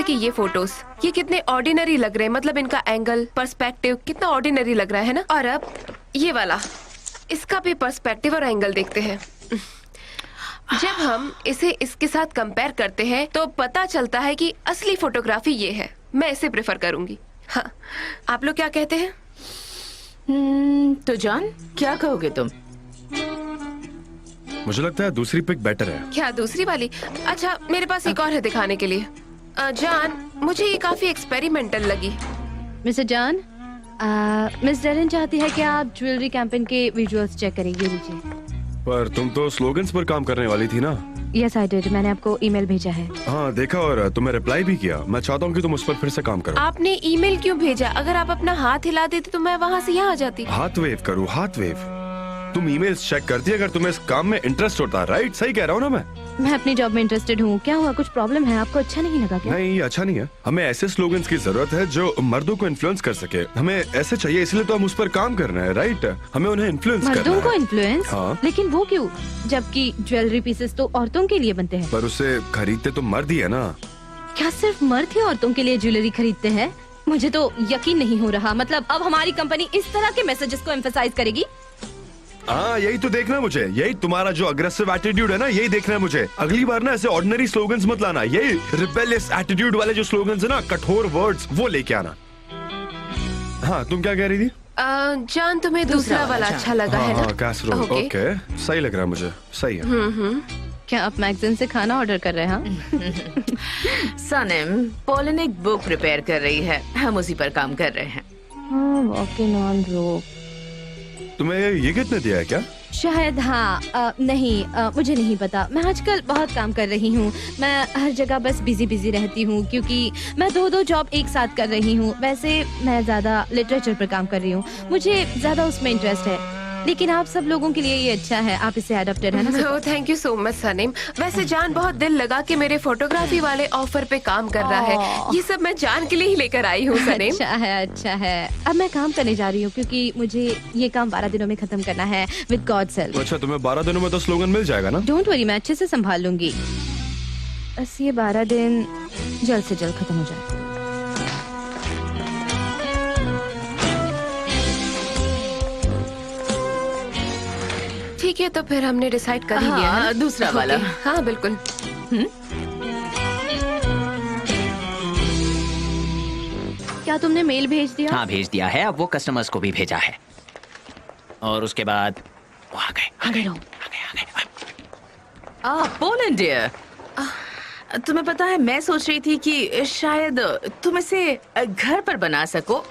जैसे कि ये फोटोज, ये कितने ऑर्डिनरी लग रहे हैं, मतलब इनका एंगल, पर्सपेक्टिव कितना ऑर्डिनरी लग रहा है ना। और अब ये वाला, इसका भी पर्सपेक्टिव और एंगल देखते हैं। जब हम इसे इसके साथ कंपेयर करते हैं तो पता चलता है कि असली फोटोग्राफी ये है। मैं इसे प्रेफर करूंगी। हाँ, आप लोग क्या कहते हैं? तो जॉन, क्या कहोगे तुम? मुझे लगता है दूसरी पिक बेटर है। क्या दूसरी वाली? अच्छा, मेरे पास एक और है दिखाने के लिए। जान, मुझे ये काफी एक्सपेरिमेंटल लगी। मिस्टर जॉन, मिस डेरन चाहती है कि आप ज्वेलरी कैंपेन के विजुअल्स चेक करेंगे। लीजिए। पर तुम तो स्लोगन्स पर काम करने वाली थी ना? यस आई डिड, मैंने आपको ईमेल भेजा है। हाँ देखा, और तुम्हें रिप्लाई भी किया। मैं चाहता हूँ कि तुम उस पर फिर से काम करो। आपने ईमेल क्यों भेजा? अगर आप अपना हाथ हिला देते तो मैं वहाँ से यहाँ आ जाती। हाथ वेव करूँ, हाथ वेव। तुम ईमेल्स चेक करती है अगर तुम्हें इस काम में इंटरेस्ट होता। राइट, सही कह रहा हूँ ना मैं अपनी जॉब में इंटरेस्टेड हूँ। क्या हुआ, कुछ प्रॉब्लम है? आपको अच्छा नहीं लगा क्या? नहीं, ये अच्छा नहीं है। हमें ऐसे स्लोगन्स की जरूरत है जो मर्दों को इन्फ्लुएंस कर सके। हमें ऐसे चाहिए, इसलिए तो हम उस पर काम कर रहे हैं। राइट, हमें उन्हें इन्फ्लुएंस करना है। मर्दों को इन्फ्लुएंस? हाँ। लेकिन वो क्यों, जबकि ज्वेलरी पीसेस तो औरतों के लिए बनते हैं। पर उसे खरीदते तो मर्द ही है ना। क्या सिर्फ मर्द ही औरतों के लिए ज्वेलरी खरीदते हैं? मुझे तो यकीन नहीं हो रहा। मतलब अब हमारी कंपनी इस तरह के मैसेजेस को एम्फसाइज करेगी? हाँ, यही तो देखना है मुझे। यही तुम्हारा जो अग्रेसिव एटीट्यूड है ना, यही देखना है मुझे। अगली बार ना ऐसे ऑर्डिनरी स्लोगन्स मत लाना। यही रिबेलियस एटीट्यूड वाले जो स्लोगन्स है ना, कठोर वर्ड्स, वो लेके आना। हाँ, तुम क्या कह रही थी? जान, तुम्हें दूसरा वाला अच्छा लगा है ना? हाँ, कैसरोल। ओके, सही लग रहा है मुझे। सही है। क्या आप मैगजीन से खाना ऑर्डर कर रहे हैं? सनम, पोलन एक बुक प्रिपेयर कर रही है, हम उसी पर काम कर रहे हैं। वॉकिंग ऑन रोप। तुम्हें ये कितने दिया है क्या? शायद हाँ। नहीं, मुझे नहीं पता। मैं आजकल बहुत काम कर रही हूँ। मैं हर जगह बस बिजी रहती हूँ क्योंकि मैं दो जॉब एक साथ कर रही हूँ। वैसे मैं ज्यादा लिटरेचर पर काम कर रही हूँ, मुझे ज्यादा उसमें इंटरेस्ट है। लेकिन आप सब लोगों के लिए ये अच्छा है, आप इससे एडॉप्टेड है ना? Thank you so much Sanam. वैसे जान बहुत दिल लगा के मेरे फोटोग्राफी वाले ऑफर पे काम कर रहा है। ये सब मैं जान के लिए ही लेकर आई हूँ सनीम। अच्छा है। अब मैं काम करने जा रही हूँ क्योंकि मुझे ये काम 12 दिनों में खत्म करना है विद गॉड्स हेल्प। अच्छा, तुम्हें 12 दिनों में तो स्लोगन मिल जाएगा ना? डोंट वरी, मैं अच्छे से संभाल लूंगी। बस ये 12 दिन जल्द से जल्द खत्म हो जाए। ठीक है, तो फिर हमने डिसाइड कर ही लिया है। दूसरा वाला। हाँ बिल्कुल। क्या तुमने मेल भेज दिया? हाँ, भेज दिया है। अब वो कस्टमर्स को भी भेजा है। और उसके बाद वो आ गए। पोलन डियर, तुम्हें पता है, मैं सोच रही थी कि शायद तुम इसे घर पर बना सको।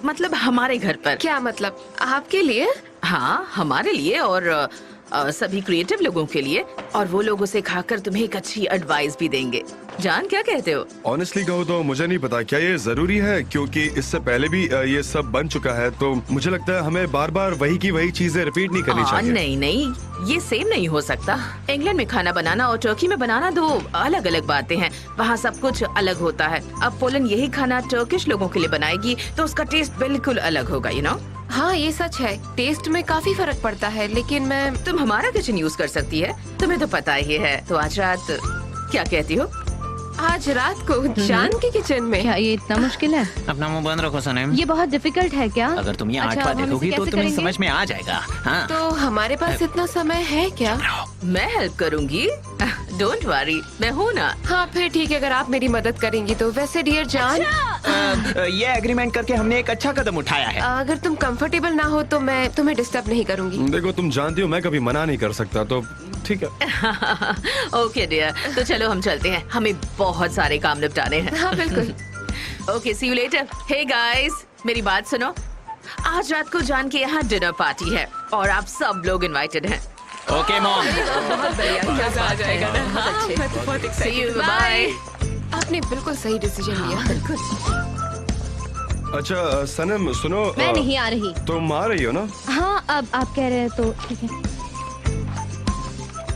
मतलब हमारे घर पर। क्या मतलब? आपके लिए? हाँ, हमारे लिए और सभी क्रिएटिव लोगों के लिए। और वो लोग उसे खाकर तुम्हें एक अच्छी एडवाइस भी देंगे। जान, क्या कहते हो? ऑनेस्टली कहूँ तो मुझे नहीं पता क्या ये जरूरी है, क्योंकि इससे पहले भी ये सब बन चुका है। तो मुझे लगता है हमें बार बार वही की वही चीजें रिपीट नहीं करनी चाहिए। नहीं, ये सेम नहीं हो सकता। इंग्लैंड में खाना बनाना और टर्की में बनाना दो अलग अलग बातें हैं। वहाँ सब कुछ अलग होता है। अब पोलन यही खाना टर्किश लोगों के लिए बनाएगी तो उसका टेस्ट बिल्कुल अलग होगा, यू नो। हाँ, ये सच है। टेस्ट में काफी फर्क पड़ता है। लेकिन तुम हमारा किचन यूज कर सकती है, तुम्हें तो पता ही है। तो आज रात क्या कहती हो? आज रात को जान के किचन में? क्या ये इतना मुश्किल है? अपना मुंह बंद रखो सनम। ये बहुत डिफिकल्ट है क्या? अगर तुम ये अच्छा, 8वां हम इसे देखोगी तो कैसे तुम्हें करेंगे? समझ में आ जाएगा। हाँ, तो हमारे पास इतना समय है क्या? मैं हेल्प करूंगी, डोंट वरी, मैं हूँ ना। हाँ फिर ठीक है, अगर आप मेरी मदद करेंगी तो। वैसे डियर जान, ये एग्रीमेंट करके हमने एक अच्छा कदम उठाया है। अगर तुम कंफर्टेबल ना हो तो मैं तुम्हें डिस्टर्ब नहीं करूंगी। देखो, तुम जानती हो मैं कभी मना नहीं कर सकता, तो ठीक है। ओके डियर, तो चलो हम चलते हैं, हमें बहुत सारे काम निपटाने हैं। हाँ बिल्कुल। Okay, see you later. Hey guys, मेरी बात सुनो। आज रात को जान के यहाँ डिनर पार्टी है और आप सब लोग इनवाइटेड हैं। Okay mom. बहुत बढ़िया, मजा आ जाएगा ना। हाँ, मैं तो बहुत excited See you, हूँ। bye। आपने बिल्कुल सही डिसीजन लिया। अच्छा सनम सुनो, मैं नहीं आ रही। तुम आ रही हो ना? हाँ, अब आप कह रहे हैं तो ठीक है।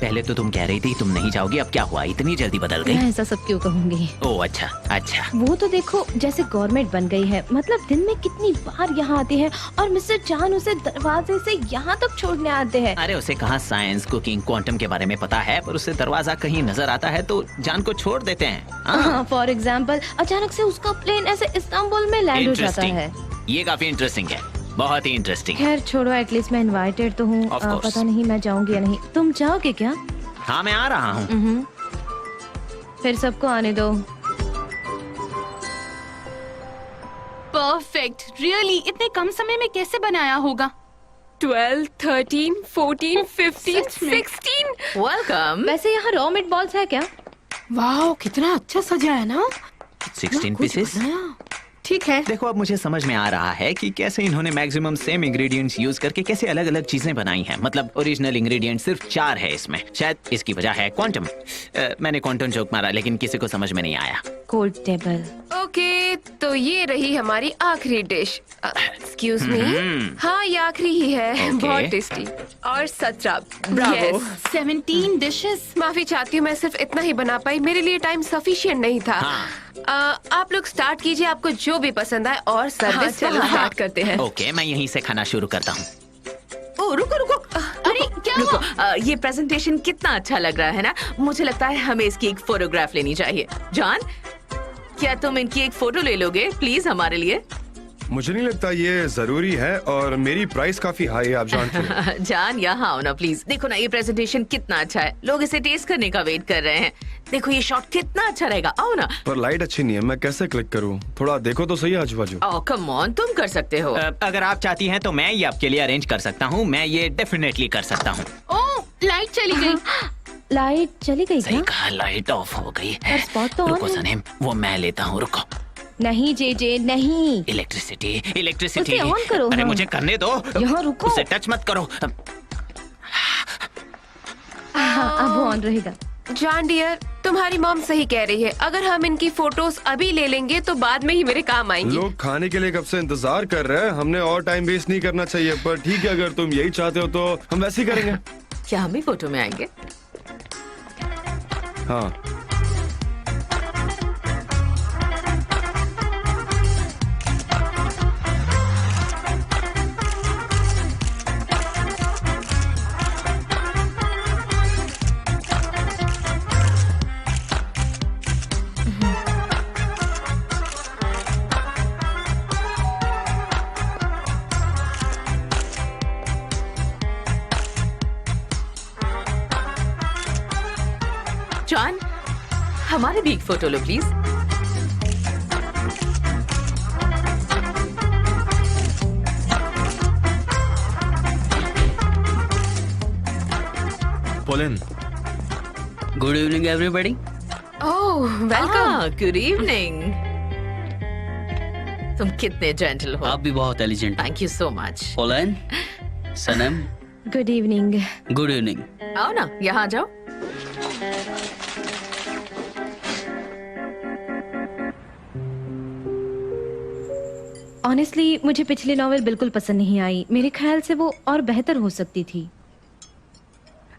पहले तो तुम कह रही थी तुम नहीं जाओगी, अब क्या हुआ? इतनी जल्दी बदल गई? मैं ऐसा सब क्यों कहूँगी? ओह अच्छा अच्छा। वो तो देखो जैसे गवर्नमेंट बन गई है, मतलब दिन में कितनी बार यहाँ आती है और मिस्टर चान उसे दरवाजे से यहाँ तक छोड़ने आते हैं। अरे उसे कहाँ साइंस, कुकिंग, क्वांटम के बारे में पता है, पर उसे दरवाजा कहीं नजर आता है तो जान को छोड़ देते हैं। हाँ, फॉर एग्जाम्पल अचानक से उसका प्लेन ऐसे इस्तांबुल में लैंड हो जाता है। ये काफी इंटरेस्टिंग है, बहुत ही इंटरेस्टिंग। खैर छोड़ो, एटलीस्ट मैं इनवाइटेड तो हूँ। Of course. पता नहीं मैं जाऊंगी या नहीं। तुम जाओगे क्या? हाँ मैं आ रहा हूँ। फिर सबको आने दो। परफेक्ट, रियली इतने कम समय में कैसे बनाया होगा? 12, 13, 14, 15, 16। वेलकम। वैसे यहाँ रॉ मीट बॉल्स है क्या? वाह, कितना अच्छा सजा है ना। 16 पीसेस। ठीक है। देखो अब मुझे समझ में आ रहा है कि कैसे इन्होंने मैक्सिमम सेम इंग्रेडिएंट्स यूज करके कैसे अलग अलग चीजें बनाई हैं। मतलब ओरिजिनल इंग्रेडिएंट सिर्फ 4 है इसमें। शायद इसकी वजह है क्वांटम। मैंने क्वांटम जोक मारा लेकिन किसी को समझ में नहीं आया। Cold table. ओके, तो ये रही हमारी आखिरी डिश। Excuse me. हाँ, ये आखिरी ही है। Okay. बहुत टेस्टी और 17। ब्रावो। 17 डिशेस। माफी चाहती हूँ, मैं सिर्फ इतना ही बना पाई, मेरे लिए टाइम सफिशिएंट नहीं था। आप लोग स्टार्ट कीजिए, आपको जो भी पसंद आए, और सर्विस स्टार्ट करते हैं। ओके मैं यहीं से खाना शुरू करता हूँ। ओ रुको रुको, अरे क्या हुआ? ये प्रेजेंटेशन कितना अच्छा लग रहा है ना। मुझे लगता है हमें इसकी एक फोटोग्राफ लेनी चाहिए। जॉन, क्या तुम इनकी एक फोटो ले लोगे प्लीज हमारे लिए? मुझे नहीं लगता ये जरूरी है, और मेरी प्राइस काफी हाई है, आप जानते हैं। जान यहाँ आओ ना प्लीज। देखो ना ये प्रेजेंटेशन कितना अच्छा है, लोग इसे टेस्ट करने का वेट कर रहे हैं। देखो ये शॉट कितना अच्छा रहेगा, आओ ना। पर लाइट अच्छी नहीं है, मैं कैसे क्लिक करूँ? थोड़ा देखो तो सही आजू बाजू। ओ कम ऑन, तुम कर सकते हो। अगर आप चाहती हैं तो मैं ये आपके लिए अरेंज कर सकता हूँ। मैं ये डेफिनेटली कर सकता हूँ। ओह, लाइट चली गई। लाइट चली गई सही क्या? कहा, लाइट ऑफ हो गई है। पर spot तो on रुको है। सनेम, वो मैं लेता हूँ, रुको। नहीं जे नहीं। इलेक्ट्रिसिटी। उसे on करो, अरे हाँ। मुझे करने दो। यहाँ रुको। उसे टच मत करो। हाँ, अब वो ऑन रहेगा। जॉन डियर, तुम्हारी मॉम सही कह रही है। अगर हम इनकी फोटोज अभी ले लेंगे तो बाद में ही मेरे काम आएंगी। लोग खाने के लिए कब से इंतजार कर रहे हैं, हमने और टाइम वेस्ट नहीं करना चाहिए। पर ठीक है, अगर तुम यही चाहते हो तो हम वैसे ही करेंगे। क्या हम भी फोटो में आएंगे? हाँ। जॉन, हमारे भी एक photo low please. Pollen, good evening everybody. Oh, welcome. Good evening. तुम कितने जेंटल हो। आप भी बहुत एलिजेंट। Thank you so much. Pollen, Sanam, good evening. Good evening. आओ ना, यहाँ आ जाओ। ऑनेस्टली मुझे पिछली नॉवेल बिल्कुल पसंद नहीं आई। मेरे ख्याल से वो और बेहतर हो सकती थी।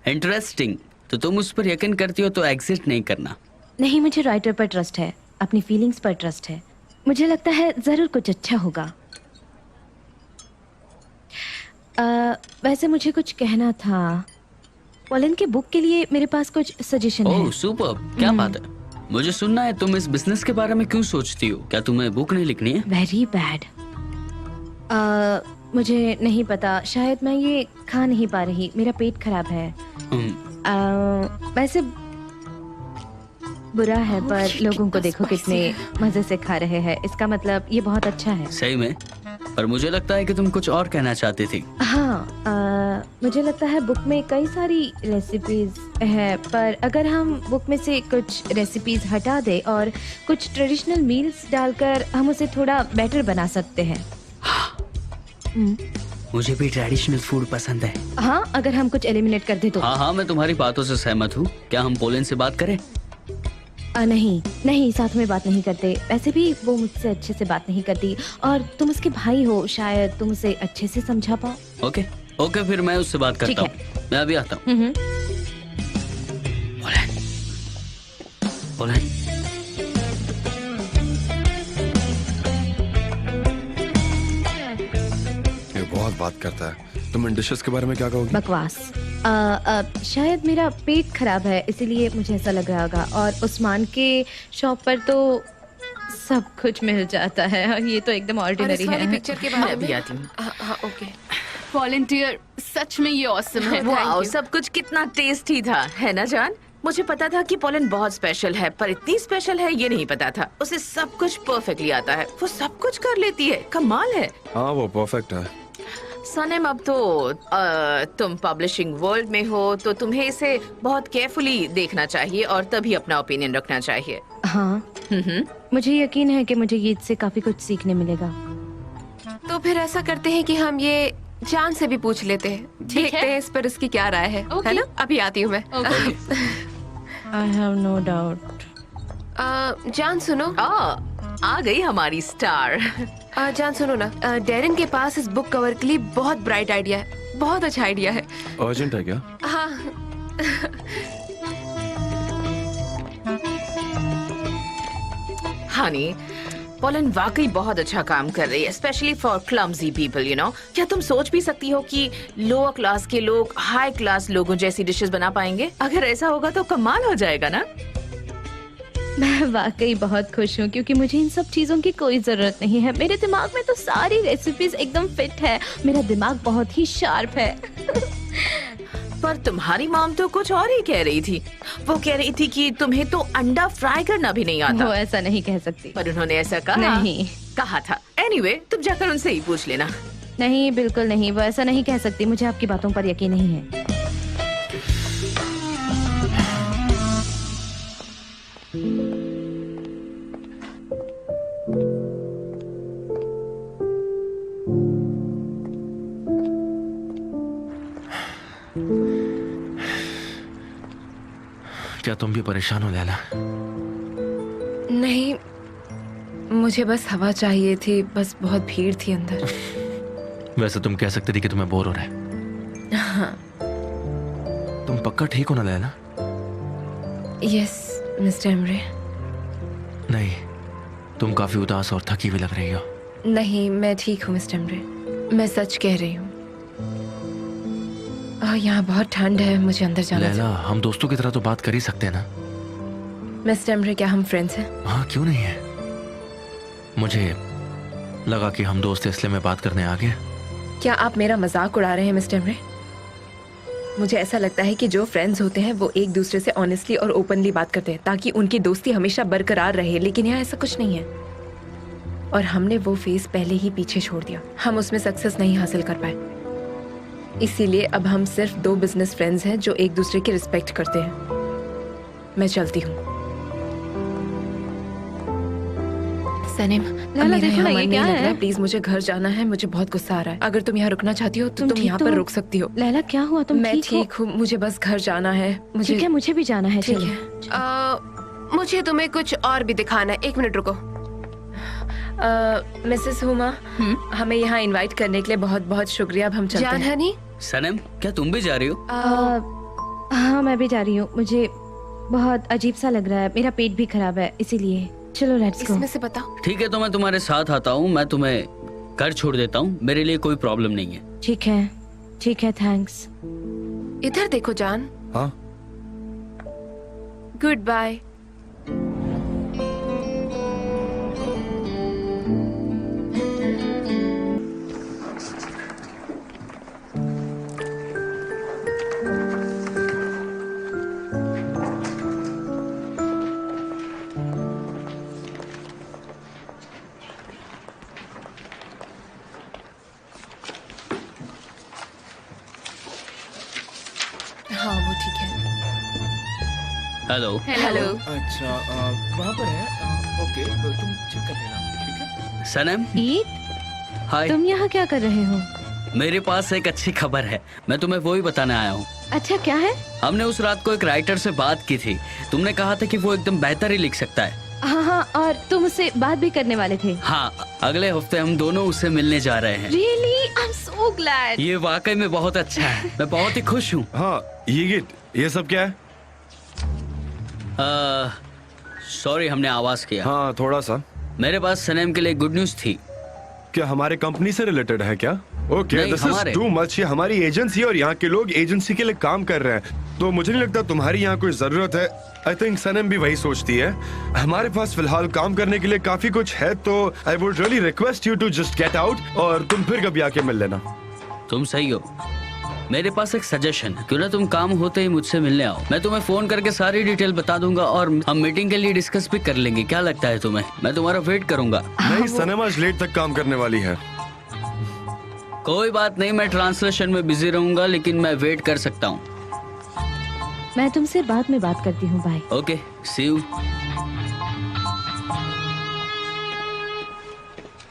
इंटरेस्टिंग। तो तुम उस पर यकीन करती हो तो एग्जिट नहीं करना। नहीं, मुझे राइटर पर ट्रस्ट है, अपनी फीलिंग्स पर ट्रस्ट है। मुझे लगता है जरूर कुछ अच्छा होगा। वैसे मुझे कुछ कहना था। पोलन के बुक के लिए मेरे पास कुछ सजेशन है। ओह सुपर, क्या बात है। मुझे सुनना है तुम इस बिजनेस के बारे में क्यों सोचती हो। क्या तुम्हें बुक नहीं लिखनी है? Very bad. मुझे नहीं पता, शायद मैं ये खा नहीं पा रही, मेरा पेट खराब है। वैसे बुरा है, पर लोगों को देखो कितने मजे से खा रहे हैं, इसका मतलब ये बहुत अच्छा है। सही में, पर मुझे लगता है कि तुम कुछ और कहना चाहती थी। हाँ, मुझे लगता है बुक में कई सारी रेसिपीज है, पर अगर हम बुक में से कुछ रेसिपीज हटा दे और कुछ ट्रेडिशनल मील्स डालकर हम उसे थोड़ा बेटर बना सकते हैं। मुझे भी ट्रेडिशनल फूड पसंद है। हाँ, अगर हम कुछ एलिमिनेट कर दे तो। हाँ, मैं तुम्हारी बातों से सहमत हूँ। क्या हम पोलन से बात करें? नहीं, साथ में बात नहीं करते। वैसे भी वो मुझसे अच्छे से बात नहीं करती, और तुम उसके भाई हो, शायद तुम उसे अच्छे से समझा पाओ। ओके, फिर मैं उससे बात करता ठीक हूँ। मैं अभी आता हूँ। ऑलराइट। ये बहुत बात करता है। तुम इन डिशेस के बारे में क्या कहोगी? बकवास। शायद मेरा पेट खराब है इसीलिए मुझे ऐसा लग रहा होगा, और उस्मान के शॉप पर तो सब कुछ मिल जाता है और ये तो एकदम और ऑर्डिनरी इस वाली है। पिक्चर के बारे मैं भी में आती हूँ। हाँ ओके। वॉलंटियर सच में ये ऑसम है। वाओ, सब कुछ कितना टेस्टी था, है ना जान? मुझे पता था कि पोलैंड बहुत स्पेशल है, पर इतनी स्पेशल है ये नहीं पता था। उसे सब कुछ परफेक्टली आता है, वो सब कुछ कर लेती है, कमाल है। हाँ वो परफेक्ट है। सनम, अब तो तुम पब्लिशिंग वर्ल्ड में हो तो तुम्हें इसे बहुत केयरफुली देखना चाहिए और तभी अपना ओपिनियन रखना चाहिए। हाँ, मुझे यकीन है कि मुझे ये से काफी कुछ सीखने मिलेगा। तो फिर ऐसा करते हैं कि हम ये जान से भी पूछ लेते हैं, देखते हैं इस पर इसकी क्या राय है, Okay. है ना? अभी आती हूँ मैं। I have no doubt. जान सुनो। आ गई हमारी स्टार। जान सुनो ना, डेरिन के पास इस बुक कवर के लिए बहुत ब्राइट आइडिया है, बहुत अच्छा आइडिया है। अर्जेंट है क्या? हाँ हनी, पोलैंड वाकई बहुत अच्छा काम कर रही है, specially for clumsy people, you know. क्या तुम सोच भी सकती हो कि लोअर क्लास के लोग हाई क्लास लोगों जैसी डिशेस बना पाएंगे? अगर ऐसा होगा तो कमाल हो जाएगा ना। मैं वाकई बहुत खुश हूँ क्योंकि मुझे इन सब चीजों की कोई जरूरत नहीं है। मेरे दिमाग में तो सारी रेसिपीज एकदम फिट है। मेरा दिमाग बहुत ही शार्प है। पर तुम्हारी मॉम तो कुछ और ही कह रही थी। वो कह रही थी कि तुम्हें तो अंडा फ्राई करना भी नहीं आता। वो ऐसा नहीं कह सकती। पर उन्होंने ऐसा कहा नहीं। कहा था। एनीवे, तुम जाकर उनसे ही पूछ लेना। नहीं, बिल्कुल नहीं, वो ऐसा नहीं कह सकती। मुझे आपकी बातों पर यकीन नहीं है। क्या तुम भी परेशान हो लैला? नहीं, मुझे बस हवा चाहिए थी, बस बहुत भीड़ थी अंदर। वैसे तुम कह सकते थी कि तुम्हें बोर हो रहा है। हाँ। तुम पक्का ठीक हो ना लैला? Yes mister Emre. नहीं, तुम काफी उदास और थकी हुई लग रही हो। नहीं, मैं ठीक हूँ मिस्टर एमरे, मैं सच कह रही हूँ। यहाँ बहुत ठंड है, मुझे अंदर जाना लैला, हम दोस्तों की तरह तो बात कर ही सकते हैं ना? चाहिए। मिस्टर एमरे, क्या हम फ्रेंड्स हैं? हाँ, क्यों नहीं है। मुझे लगा कि हम दोस्त हैं, इसलिए मैं बात करने आ गया। क्या आप मेरा मजाक उड़ा रहे हैं मिस्टर एमरे? मुझे ऐसा लगता है कि जो फ्रेंड्स होते हैं वो एक दूसरे से ऑनेस्टली और ओपनली बात करते हैं ताकि उनकी दोस्ती हमेशा बरकरार रहे, लेकिन यहाँ ऐसा कुछ नहीं है। और हमने वो फेज पहले ही पीछे छोड़ दिया। हम उसमें सक्सेस नहीं हासिल कर पाए, इसीलिए अब हम सिर्फ दो बिजनेस फ्रेंड्स हैं जो एक दूसरे की रिस्पेक्ट करते हैं। मैं चलती हूँ। सनीम, लैला, देखो ना, ये क्या है? प्लीज मुझे घर जाना है, मुझे बहुत गुस्सा आ रहा है। अगर तुम यहाँ रुकना चाहती हो तो तुम ठीक यहाँ तो पर हो? रुक सकती हो। लैला, क्या हुआ? तुम मैं ठीक हो? ठीक हूँ, मुझे बस घर जाना है। मुझे ठीक है, मुझे भी जाना है। ठीक चलिए। है। मुझे तुम्हें कुछ और भी दिखाना है। एक मिनट रुको। मिसेस हुमा, हमें यहाँ इनवाइट करने के लिए बहुत बहुत शुक्रिया। अब हम चलते जान हैं। हनी, सनम, क्या तुम भी जा रही हो? हाँ, मैं भी जा रही हूँ। मुझे बहुत अजीब सा लग रहा है। मेरा पेट भी खराब है, इसीलिए चलो लेट्स गो। इसमें से बताओ। ठीक है, तो मैं तुम्हारे साथ आता हूँ। मैं तुम्हें घर छोड़ देता हूँ, मेरे लिए कोई प्रॉब्लम नहीं है। ठीक है, ठीक है, थैंक्स। इधर देखो जान। हाँ, गुड बाय। हाँ वो ठीक है। हेलो। हेलो। अच्छा, वहाँ पर है। ओके, तुम चेक कर लेना, ठीक है? सनम, ईद, हाय। तुम यहाँ क्या कर रहे हो? मेरे पास एक अच्छी खबर है, मैं तुम्हें वो ही बताने आया हूँ। अच्छा, क्या है? हमने उस रात को एक राइटर से बात की थी। तुमने कहा था कि वो एकदम बेहतर ही लिख सकता है। हाँ हाँ, और तुम उससे बात भी करने वाले थे? हाँ, अगले हफ्ते हम दोनों उससे मिलने जा रहे हैं। Really, I am so glad. ये वाकई में बहुत अच्छा है, मैं बहुत ही खुश हूँ। हाँ, ये गिट, ये सब क्या है? सॉरी हमने आवाज किया। हाँ थोड़ा सा। मेरे पास सनेम के लिए गुड न्यूज थी। क्या हमारे कंपनी से रिलेटेड है क्या? ओके, नहीं, दिस इज हमारे। Too much. ये हमारी एजेंसी है और यहाँ के लोग एजेंसी के लिए काम कर रहे हैं, तो मुझे नहीं लगता तुम्हारी यहाँ कोई जरूरत है। आई थिंक सनम भी वही सोचती है। हमारे पास फिलहाल काम करने के लिए काफी कुछ है, तो I would really request you to just get out और तुम फिर कभी आके मिल लेना। तुम सही हो। मेरे पास एक सजेशन है, क्यों ना तुम काम होते ही मुझसे मिलने आओ। मैं तुम्हें फोन करके सारी डिटेल बता दूंगा और हम मीटिंग के लिए डिस्कस भी कर लेंगे। क्या लगता है तुम्हें? मैं तुम्हारा वेट करूंगा। नहीं, सनम आज लेट तक काम करने वाली है। कोई बात नहीं, मैं ट्रांसलेशन में बिजी रहूंगा, लेकिन मैं वेट कर सकता हूँ। मैं तुमसे बाद में बात करती हूँ, बाय। Okay, see you.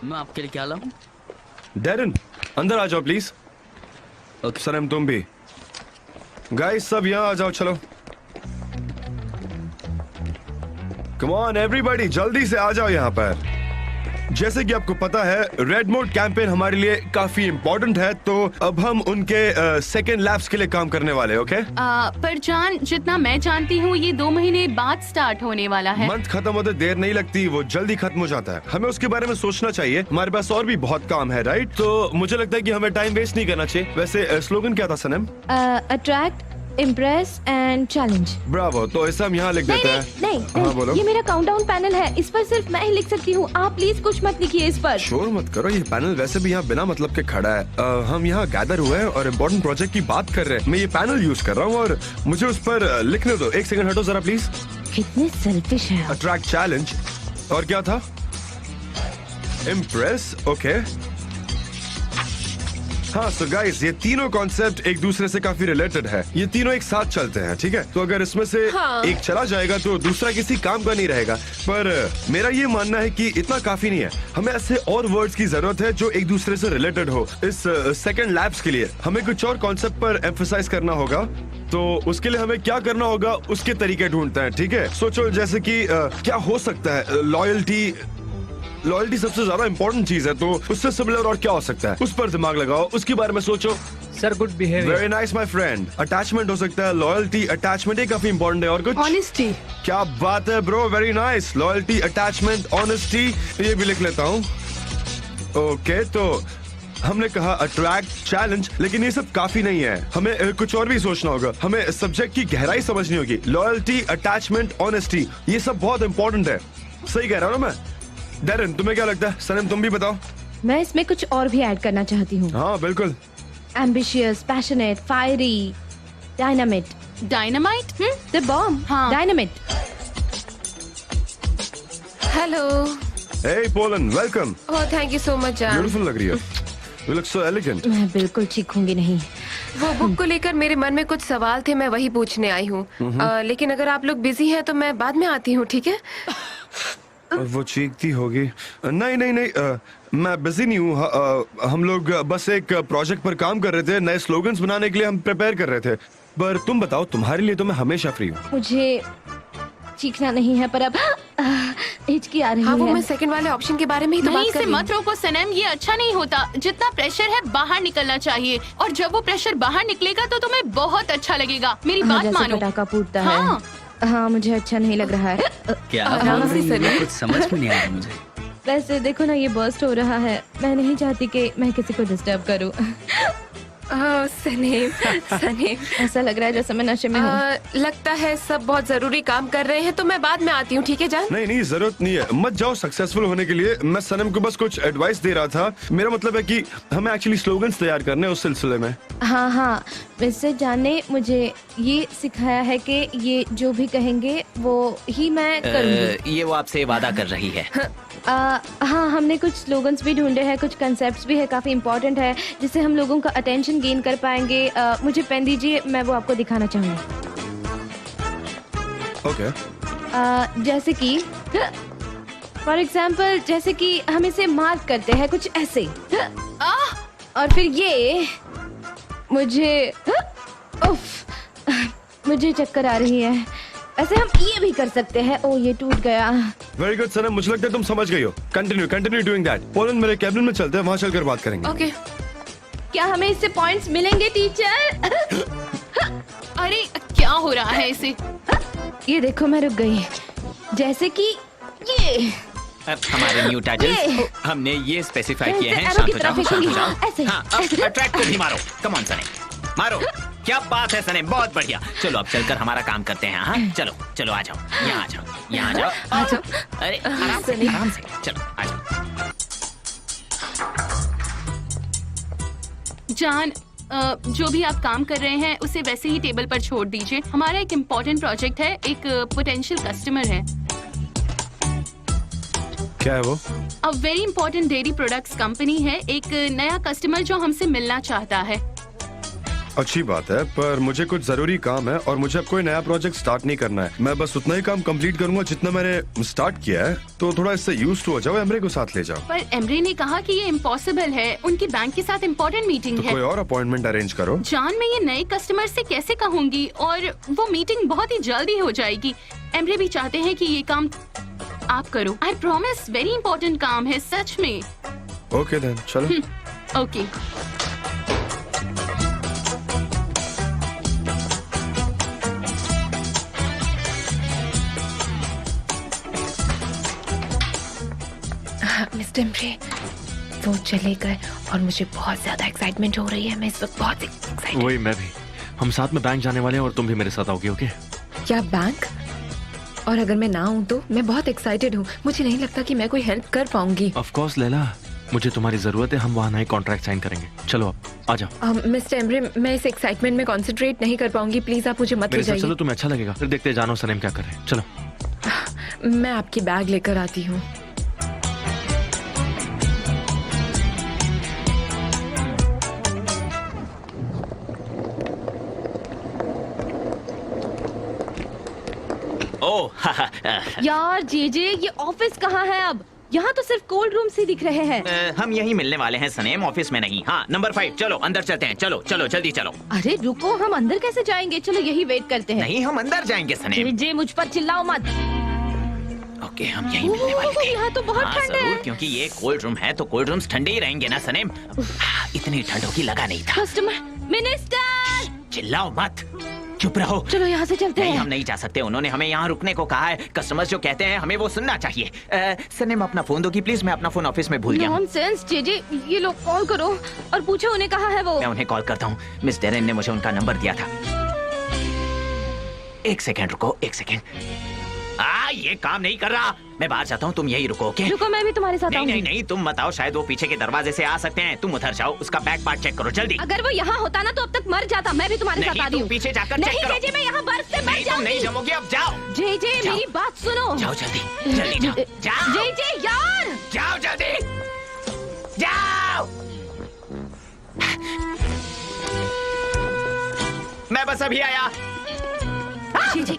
मैं आपके लिए क्या लाऊं? डैरन, अंदर आ जाओ प्लीज। ओके। सनम तुम भी। गाइस सब यहाँ आ जाओ, चलो। कम ऑन एवरीबॉडी, जल्दी से आ जाओ यहाँ पर। जैसे कि आपको पता है, रेड मोड कैंपेन हमारे लिए काफी इम्पोर्टेंट है, तो अब हम उनके सेकेंड लैब्स के लिए काम करने वाले हैं, ओके? पर जान, जितना मैं जानती हूँ ये 2 महीने बाद स्टार्ट होने वाला है। मंथ खत्म होते देर नहीं लगती, वो जल्दी खत्म हो जाता है। हमें उसके बारे में सोचना चाहिए। हमारे पास और भी बहुत काम है, राइट? तो मुझे लगता है कि हमें टाइम वेस्ट नहीं करना चाहिए। वैसे स्लोगन क्या था Sanam? Attract, impress and challenge. Bravo. तो ऐसा हम यहाँ लिख देते हैं। हाँ, बोलो। ये मेरा काउंटडाउन पैनल है, इस पर सिर्फ मैं ही लिख सकती हूँ। आप प्लीज कुछ मत लिखिए इस पर। शोर मत करो, ये पैनल वैसे भी यहाँ बिना मतलब के खड़ा है। हम यहाँ गैदर हुए हैं और इम्पोर्टेंट प्रोजेक्ट की बात कर रहे हैं। मैं ये पैनल यूज कर रहा हूँ और मुझे उस पर लिखने दो। एक सेकंड हटो जरा प्लीज। कितने सेल्फिश है आप। अट्रैक्ट, चैलेंज और क्या था? इम्प्रेस। ओके हाँ, सो गाइस, ये तीनों कॉन्सेप्ट एक दूसरे से काफी रिलेटेड है। ये तीनों एक साथ चलते हैं, ठीक है? तो अगर इसमें से हाँ। एक चला जाएगा तो दूसरा किसी काम का नहीं रहेगा। पर मेरा ये मानना है कि इतना काफी नहीं है। हमें ऐसे और वर्ड्स की जरूरत है जो एक दूसरे से रिलेटेड हो। इस सेकंड लैब्स के लिए हमें कुछ और कॉन्सेप्ट पर एम्फसाइज करना होगा, तो उसके लिए हमें क्या करना होगा उसके तरीके ढूंढते हैं, ठीक है? सोचो जैसे कि क्या हो सकता है। लॉयल्टी सबसे ज्यादा इंपॉर्टेंट चीज है, तो उससे सिमिलर और क्या हो सकता है, उस पर दिमाग लगाओ, उसके बारे में सोचो। Sir good behaviour. Very nice my friend. Attachment हो सकता है, लॉयल्टी, अटैचमेंट, ये काफी इंपॉर्टेंट है। और कुछ? ऑनेस्टी। क्या बात है bro, very nice. Loyalty, attachment, honesty, ये भी लिख लेता हूँ। ओके, तो हमने कहा अट्रैक्ट, चैलेंज, लेकिन ये सब काफी नहीं है। हमें कुछ और भी सोचना होगा। हमें सब्जेक्ट की गहराई समझनी होगी। लॉयल्टी, अटैचमेंट, ऑनेस्टी, ये सब बहुत इंपॉर्टेंट है। सही कह रहा हूँ ना मैं? डैरन, तुम्हें क्या लगता है? सनम तुम भी बताओ। मैं इसमें कुछ और भी ऐड करना चाहती हूँ। हाँ बिल्कुल। Ambitious, passionate, fiery, dynamite. Dynamite. The bomb. हाँ। डायनामिट। हेलो। Hey पोलन, welcome. Oh thank you so much जान। ब्यूटीफुल लग रही है। You look so elegant. मैं बिल्कुल चीखूंगी नहीं। वो बुक को लेकर मेरे मन में कुछ सवाल थे, मैं वही पूछने आई हूँ। लेकिन अगर आप लोग बिजी हैं तो मैं बाद में आती हूँ, ठीक है? वो चीखती होगी। नहीं नहीं नहीं, मैं बिजी नहीं हूँ। हम लोग बस एक प्रोजेक्ट पर काम कर रहे थे। नए स्लोगन्स बनाने के लिए हम प्रिपेयर कर रहे थे। पर तुम बताओ, तुम्हारे लिए तो मैं हमेशा फ्री हूँ। मुझे चीखना नहीं है, पर अब हिचकी आ रही हाँ, वो है। मैं सेकंड वाले ऑप्शन के बारे में ही तो नहीं, बात कर इसे रही मत रोको सनम, ये अच्छा नहीं होता। जितना प्रेशर है बाहर निकलना चाहिए, और जब वो प्रेशर बाहर निकलेगा तो तुम्हें बहुत अच्छा लगेगा। मेरी हाँ, बात जैसे मानो। पटाखा फूटता हाँ। है। हाँ, मुझे अच्छा नहीं लग रहा है। क्या आराम बोल से रही हो? सनी। कुछ समझ में नहीं आ रहा मुझे। वैसे देखो ना, ये बर्स्ट हो रहा है। मैं नहीं चाहती कि मैं किसी को डिस्टर्ब करूं। सनेम, सनेम। ऐसा लग रहा है जैसे मैं नशे में हूँ। लगता है सब बहुत जरूरी काम कर रहे हैं, तो मैं बाद में आती हूँ, ठीक है जान? नहीं नहीं, जरूरत नहीं है। मत जाओ सक्सेसफुल होने के लिए। मैं सनम को बस कुछ एडवाइस दे रहा था। मेरा मतलब है कि हमें एक्चुअली स्लोगन्स तैयार करने हैं उस सिलसिले में। हाँ हाँ, वैसे जाने मुझे ये सिखाया है कि ये जो भी कहेंगे वो ही मैं करूँगी। ये वो आपसे वादा कर रही है। हाँ, हमने कुछ स्लोगन्स भी ढूंढे हैं, कुछ कंसेप्ट्स भी है, काफी इम्पोर्टेंट है, जिससे हम लोगों का अटेंशन गेन कर पाएंगे। मुझे पेन दीजिए, मैं वो आपको दिखाना चाहूंगी। ओके। जैसे कि फॉर एग्जाम्पल, जैसे कि हम इसे मार्क करते हैं कुछ ऐसे, और फिर ये मुझे मुझे चक्कर आ रही है। ऐसे हम ये भी कर सकते हैं। ओ, ये टूट गया। वेरी गुड सनम, मुझे लगता है तुम समझ गई हो। Continue doing that. पोलन, मेरे कैबिन में चलते हैं, वहाँ चलकर बात करेंगे। ओके। क्या हमें इससे पॉइंट्स मिलेंगे टीचर? अरे क्या हो रहा है इसे? ये देखो, मैं रुक गई। जैसे कि ये अब हमारे न्यू टाइटल्स हमने ये स्पेसिफाई किए हैं। ऐसे शांत हो arrow की जाओ, तरफ शांत हो फेंकूंगी। जाओ। ऐसे, हाँ, अब अट्रैक्ट को भी मारो। कम ऑन सने, मारो। क्या बात है सने, बहुत बढ़िया। चलो अब चलकर हमारा काम करते हैं। हाँ चलो चलो, आ जाओ, यहाँ आ जाओ, यहाँ आ जाओ, आ जाओ। अरे आराम से, आराम से, चलो आ जाओ। जान, जो भी आप काम कर रहे हैं उसे वैसे ही टेबल पर छोड़ दीजिए। हमारा एक इम्पोर्टेंट प्रोजेक्ट है, एक पोटेंशियल कस्टमर है। क्या है वो? अब very important dairy products company है, एक नया कस्टमर जो हमसे मिलना चाहता है। अच्छी बात है, पर मुझे कुछ जरूरी काम है और मुझे अब कोई नया प्रोजेक्ट स्टार्ट नहीं करना है। मैं बस उतना ही काम कंप्लीट करूंगा जितना मैंने स्टार्ट किया है, तो थोड़ा इससे यूज्ड हो जाओ। एमरे को साथ ले जाओ। पर एमरे ने कहा कि ये इम्पॉसिबल है, उनकी बैंक के साथ इम्पोर्टेंट मीटिंग तो है। कोई और अपॉइंटमेंट अरेंज करो। जान, मैं ये नए कस्टमर से कैसे कहूंगी, और वो मीटिंग बहुत ही जल्दी हो जाएगी। एमरे भी चाहते हैं कि ये काम आप करो। आई प्रॉमिस, वेरी इंपॉर्टेंट काम है सच में। ओके देन, चलो। ओके। मिस्टर एम्ब्रे, वो चले गए और मुझे बहुत ज्यादा एक्साइटमेंट हो रही है। मैं इस वक्त बहुत एक्साइटेड। वही मैं भी। हम साथ में बैंक जाने वाले हैं और तुम भी मेरे साथ आओगे। ओके? क्या बैंक? और अगर मैं ना हूँ तो? मैं बहुत एक्साइटेड हूँ। मुझे नहीं लगता कि मैं कोई हेल्प कर पाऊंगी। ऑफ कोर्स लैला, मुझे तुम्हारी जरूरत है। हम वहाँ नए कॉन्ट्रैक्ट साइन करेंगे। चलो अब आ जाओ। मिस्टर एम्ब्रे, मैं इस एक्साइटमेंट में कंसंट्रेट नहीं कर पाऊंगी। प्लीज आप मुझे मत ले मेरे साथ जाइए। चलो, तुम्हें अच्छा लगेगा। फिर देखते हैं जानो सनेम क्या कर रहे हैं। चलो। मैं आपकी बैग लेकर आती हूँ। ओह यार जेजे, ये ऑफिस कहाँ है अब? यहाँ तो सिर्फ कोल्ड रूम से दिख रहे हैं। हम यहीं मिलने वाले हैं सनेम, ऑफिस में नहीं। हाँ नंबर 5, चलो अंदर चलते हैं। चलो चलो जल्दी चलो। अरे रुको, हम अंदर कैसे जाएंगे? चलो यही वेट करते हैं। नहीं, हम अंदर जाएंगे सनेम। जेजे, मुझ पर चिल्लाओ मत। ओके, हम यहीं मिलने वाले थे। यहाँ तो बहुत हाँ, ठंड जरूर, है। क्योंकि ये कोल्ड रूम है तो कोल्ड रूम्स ठंडे ही रहेंगे ना सनेम। इतनी ठंड होगी लगा नहीं था। कस्टमर मिनिस्टर, चिल्लाओ मत, चुप रहो। चलो यहाँ से चलते नहीं, हैं। हम नहीं जा सकते। उन्होंने हमें यहाँ रुकने को कहा है। कस्टमर्स जो कहते हैं हमें वो सुनना चाहिए। सनेम अपना फोन दोगी प्लीज? मैं अपना फोन ऑफिस में भूल गया हूँ। नॉनसेंस जेजे, ये लोग कॉल करो और पूछो उन्हें कहाँ है वो। मैं उन्हें कॉल करता हूँ। मिस डेरेन ने मुझे उनका नंबर दिया था। एक सेकेंड रुको, एक सेकेंड। ये काम नहीं कर रहा। मैं बाहर जाता हूँ, तुम यही रुको। ओके? रुको, मैं भी तुम्हारे साथ नहीं आऊंगी। नहीं नहीं, तुम मत आओ। शायद वो पीछे के दरवाजे से आ सकते हैं। तुम उधर जाओ, उसका बैक पार्ट चेक करो जल्दी। अगर वो यहाँ होता ना तो अब तक मर जाता। मैं भी तुम्हारे साथ आ रही तुम हूँ। पीछे जाकर नहीं चेक करो। जेजे, मैं यहाँ बर्फ से मर नहीं, तुम नहीं जाऊंगी। जमोगे। अब जाओ, जेजे, जाओ। मेरी बात सुनो। जाओ जल्दी, जल्दी जाओ, जाओ, जेजे यार, जाओ जल्दी, जाओ। मैं बस अभी आया। जेजे,